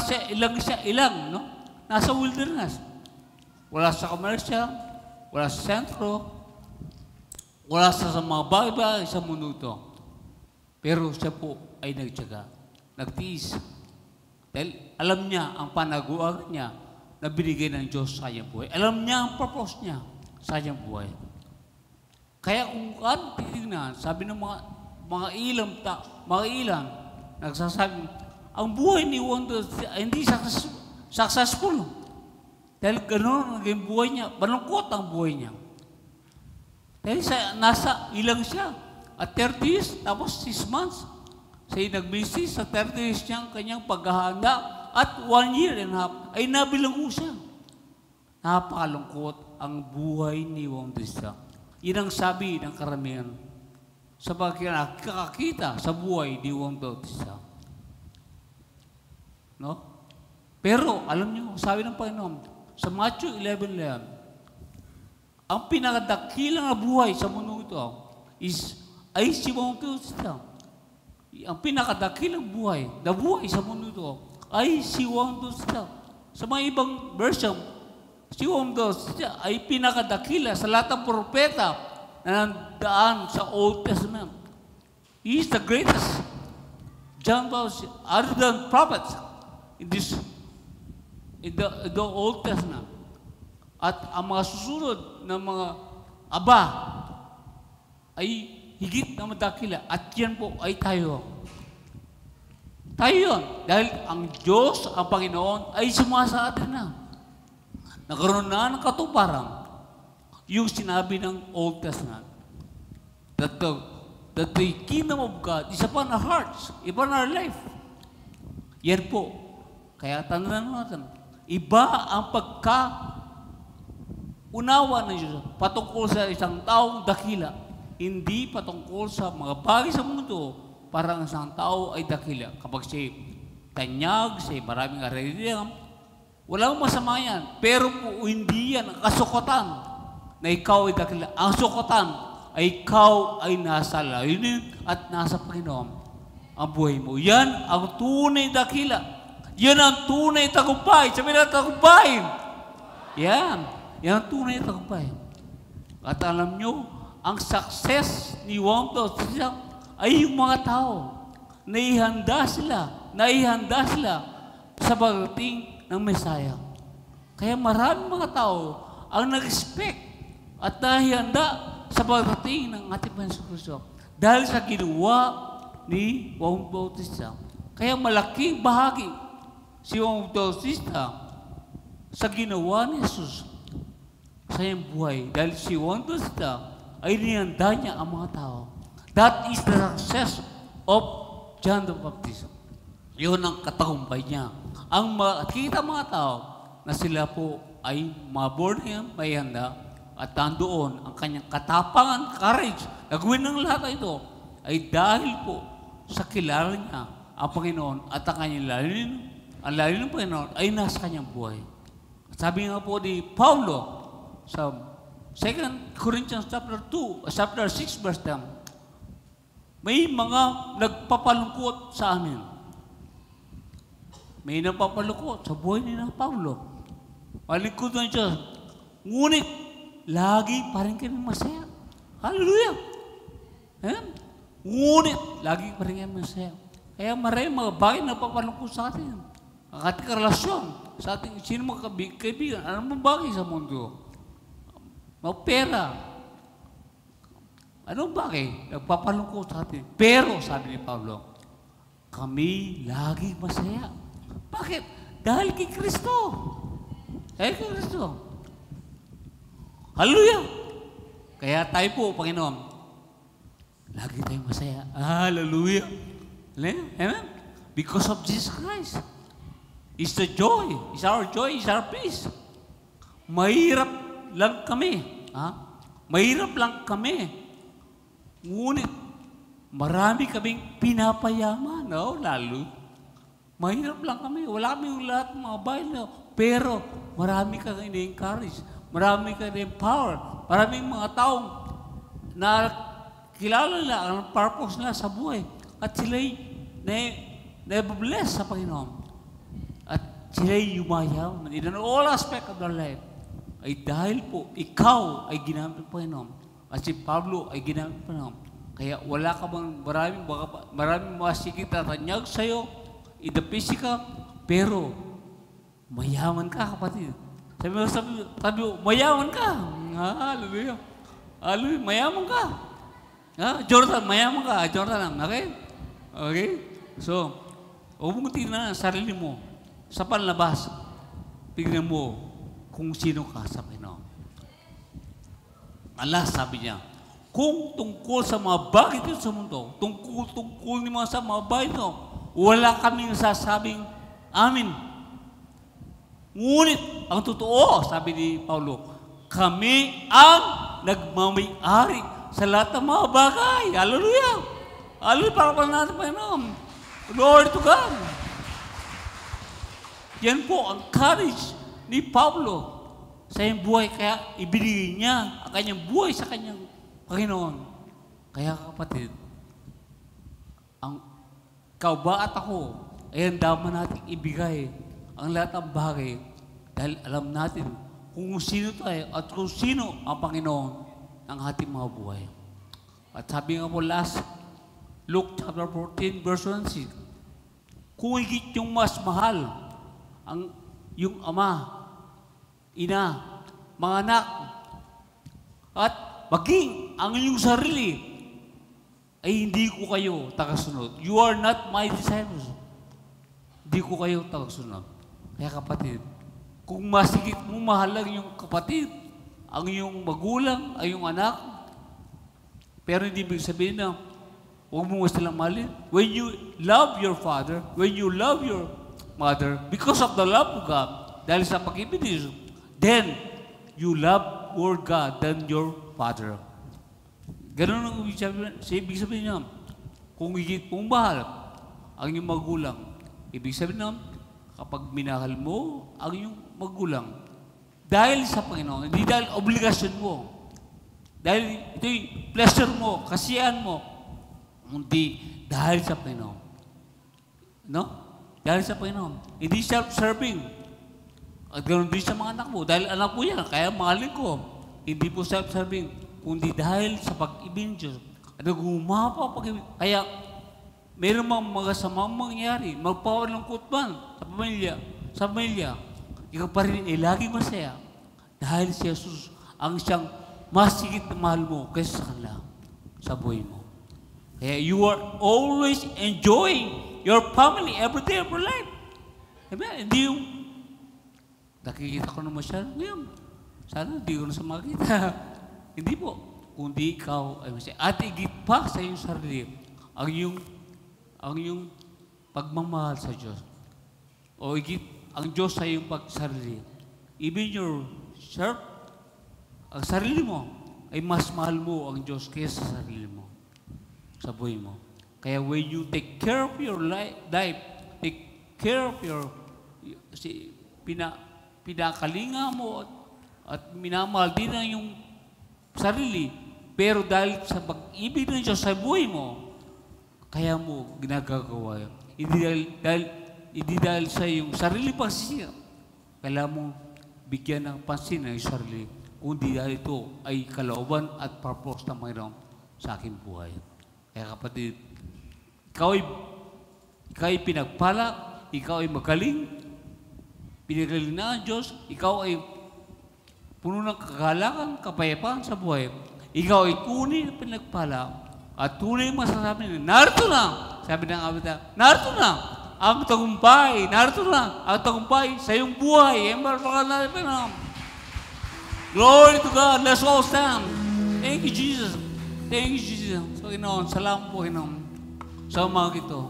ilang, no? Nasa wilderness. Wala sa komersya, wala sa sentro, wala sa mga bagay sa mundo ito. Pero siya po ay nagtiyaga, nagtiis. Dahil alam niya ang panaguan niya na binigay ng Diyos sa kanyang buhay. Alam niya ang purpose niya sa kanyang buhay. Kaya kung titignan, sabi ng mga ilang, nagsasabi, ang buhay ni Juan ay hindi successful. Dahil gano'n ang buhay niya, malungkot ang buhay niya. Dahil nasa ilang siya, at 30 years, tapos 6 months. Siya nag-busy sa 30 years niyang kanyang paghahanda, at 1 year and a half, ay nabilanggo siya. Napakalungkot ang buhay ni Juan Bautista. Yan ang sabi ng karamihan. Sa pagkakakita sa buhay ni Juan Bautista. No? Pero, alam niyo, sabi ng Panginoon, sa Matthew 11:11, ang pinakadakilang na buhay sa mundo ito ay si Juan Bautista. Ang pinakadakilang buhay, na buhay sa mundo ito, ay si Juan Bautista. Sa mga ibang version, si Juan Bautista ay pinakadakila sa lahat ng propeta na nandaan sa Old Testament. He is the greatest. John Bautista, other than prophets, in the Old Testament. At ang mga susunod na mga aba ay higit na madakila. At yan po ay tayo. Tayo yun. Dahil ang Diyos, ang Panginoon, ay sumasa atin na. Nagkaroon na ng katuparan yung sinabi ng Old Testament. That the kingdom of God is upon our hearts, upon our life. Yan po. Kaya tandaan natin, iba ang pagka-unawa ng Diyos patungkol sa isang taong dakila. Hindi patungkol sa mga bagay sa mundo para ang isang tao ay dakila. Kapag siya tanyag, siya maraming arayang, walang masama yan. Pero po, hindi yan ang kasukatan na ikaw ay dakila. Ang sukatan ay ikaw ay nasa layunin at nasa Panginoon ang buhay mo. Yan ang tunay dakila. Yan ang tunay tagumpay. Sabi na tagumpayin. Yan. Yan ang tunay tagumpay. At alam nyo, ang success ni Juan Bautista ay yung mga tao. Naihanda sila sa pagdating ng Mesaya. Kaya maraming mga tao ang nag-expect at nahihanda sa pagdating ng ating Panginoon Kristo. Dahil sa ginawa ni Juan Bautista. Kaya malaking bahagi si Juan Bautista sa ginawa ni Jesus sa iyong buhay. Dahil si Juan Bautista ay nihanda niya ang mga tao. That is the success of John the Baptist. Yun ang katagumpay niya. Ang makikita mga tao na sila po ay mga born again, may handa, at nandoon ang kanyang katapangan, courage, na gawin ng lahat ito ay dahil po sa kilala niya ang Panginoon at ang kanyang lalinin ng Panginoon ay nasa kanyang buhay. At sabi nga po ni Paulo sa 2 Corinthians chapter 6 verse 10, may mga nagpapalungkot sa amin. May nagpapalungkot sa buhay ni na Paulo. Palingkod na Diyos. Ngunit, lagi pa rin kami masaya. Hallelujah! Ngunit, lagi pa rin kami masaya. Kaya maraming mga bagay na papalungkot sa atin. Ang ating relasyon sa ating sino mga kaibigan. Anong bagay sa mundo? Pera. Anong bagay? Nagpapalungkot sa atin. Pero, sabi ni Pablo, kami lagi masaya. Bakit? Dahil kay Kristo. Dahil kay Kristo. Hallelujah! Kaya tayo po, Panginoon, lagi tayong masaya. Hallelujah! Amen? Because of Jesus Christ. It's the joy. It's our joy. It's our peace. Mahirap lang kami. Mahirap lang kami. Ngunit, marami kaming pinapayaman. Lalo. Mahirap lang kami. Wala kami lahat ng mga bayan. Pero, marami kang ini-encourage. Marami kang empower. Maraming mga taong na kilala nila ang purpose nila sa buhay. At sila'y na-bless sa Panginoon. At sila'y yumayaman. In all aspect of their life. Ay dahil po, ikaw ay ginamit ng Panginoon. At si Pablo ay ginamit ng Panginoon. Kaya wala ka bang maraming masikip na tanyag sa'yo, in the physical, pero mayaman ka, kapatid. Sabi mo, mayaman ka. Hallelujah. Hallelujah, mayaman ka. Jordan, mayaman ka. Jordan, okay? Okay? So, huwag mong tingnan ang sarili mo sa panlabas. Tingnan mo kung sino ka sa Panginoon. Allah, sabi niya, kung tungkol sa mga bagay dito sa mundo, tungkol ni mga sa mga bagay dito, wala kaming sasabing amin. Ngunit, ang totoo, sabi ni Paulo, kami ang nagmamay-ari sa lahat ng mga bagay. Hallelujah! Hallelujah! Para pa natin, Panginoon. Glory to God! Yan po ang courage ni Pablo sa iyong buhay. Kaya ibinigay niya ang kanyang buhay sa kanyang Panginoon. Kaya kapatid, ang ikaw ba at ako, ay daman natin ibigay ang lahat ng bagay dahil alam natin kung sino tayo at kung sino ang Panginoon ng ating mga buhay. At sabi nga po last, Luke chapter 14, verse 1, kung higit yung mas mahal, yung ama, ina, mga anak, at maging ang inyong sarili, ay hindi ko kayo tagasunod. You are not my disciples. Hindi ko kayo tagasunod. Kaya kapatid, kung masigit mo mahal ang iyong kapatid, ang iyong magulang, ang iyong anak, pero hindi ibig sabihin na huwag mo silang mahalin. When you love your father, when you love your mother, because of the love of God, dahil sa pag-ibig ni Jesus, then you love more God than your father. Ganun ang ibig sabihin niya. Kung higit mong mahal ang iyong magulang, ibig sabihin niya, kapag minahal mo ang iyong magulang, dahil sa Panginoon, hindi dahil obligasyon mo, dahil ito'y pleasure mo, kasiyahan mo, hindi dahil sa Panginoon. No? Dahil sa Panginoon. Hindi self-serving. At ganoon din sa mga anak mo. Dahil anak mo yan, kaya mahalin ko. Hindi po self-serving. Kundi dahil sa pag-ibig ng Diyos. At nagumapa pag-ibig. Kaya, mayroon mga samang mangyari. Magpapalungkot man sa pamilya. Ikaw pa rin ay lagi masaya. Dahil si Jesus ang siyang mas higit na mahal mo kaysa sa kanila sa buhay mo. Kaya you are always enjoying your family every day of your life. Amen? Hindi yung nakikita ko naman siya. Ngayon, sana hindi ko na sa makita. Hindi po. Kundi ikaw ay masaya. At higit pa sa iyong sarili, ang iyong pagmamahal sa Diyos. O higit ang Diyos sa iyong pagsarili. Even yourself, ang sarili mo, ay mas mahal mo ang Diyos kaysa sa sarili mo. Sa buhay mo. Kaya when you take care of your life, take care of your pinakalinga mo at minamahal din ang iyong sarili, pero dahil sa pag-ibig ng Diyos sa buhay mo, kaya mo ginagagawa yun. Hindi dahil sa iyong sarili pagsisira, kailangan mo bigyan ng pansin ng iyong sarili, kundi dahil ito ay kalooban at purpose ng Panginoon sa aking buhay. Kaya kapatid, ikaw ay pinagpala, ikaw ay magaling, pinagaling na ang Diyos, ikaw ay puno ng kagalakan, kapayapaan sa buhay. Ikaw ay tunay na pinagpala at tunay masasabi na, narito na, sabi ng awit na, narito na ang tagumpay, narito na ang tagumpay sa iyong buhay. Glory to God. Let's all stand. Thank you, Jesus. Thank you, Jesus. So, Panginoon, salamat po, Panginoon, sa umaga ito.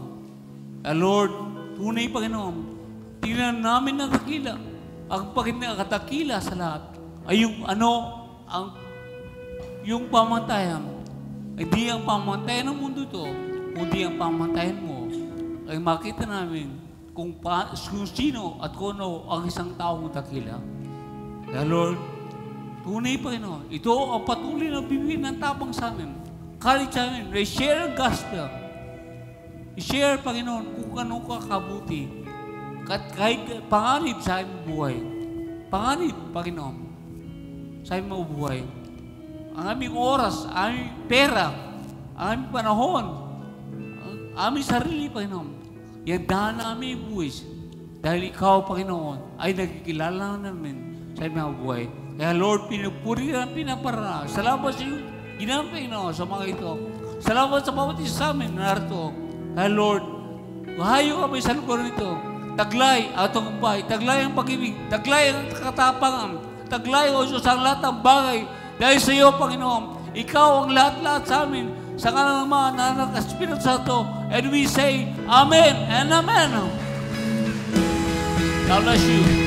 Lord, tunay, Panginoon, tingnan namin ang kakila. Ang katakila sa lahat ay yung pamantayan. Hindi ang pamantayan ng mundo ito, kundi ang pamantayan mo. Ay makita namin kung sino at kung ano ang isang taong dakila. Kaya Lord, tunay, Panginoon, ito ang patuloy na bibigyan ng tapang sa amin. Kahit sa amin, share ang gospel. I-share, Panginoon, kung anong kakabuti. Kahit panganib sa aming buhay. Panganib, Panginoon, sa aming mga buhay. Ang aming oras, ang aming pera, ang aming panahon, ang aming sarili, Panginoon. Yan daan na aming buwis. Dahil Ikaw, Panginoon, ay nagkikilala namin sa aming mga buhay. Kaya Lord, pinupuri ka ng pinaparana. Salamat sa iyo, ginamit, Panginoon, sa mga ito. Salamat sa bawat isa sa amin na narito. Kaya Lord, mahayo kami sa lugar nito. Taglay ang tagumpay, taglay ang pag-ibig, taglay ang katapangan, taglay o Diyos ang lahat ng bagay. Dahil sa iyo, Panginoon, Ikaw ang lahat-lahat sa amin, sa kanan ng mga nanak Espiritu Santo. And we say, Amen and Amen. God bless you.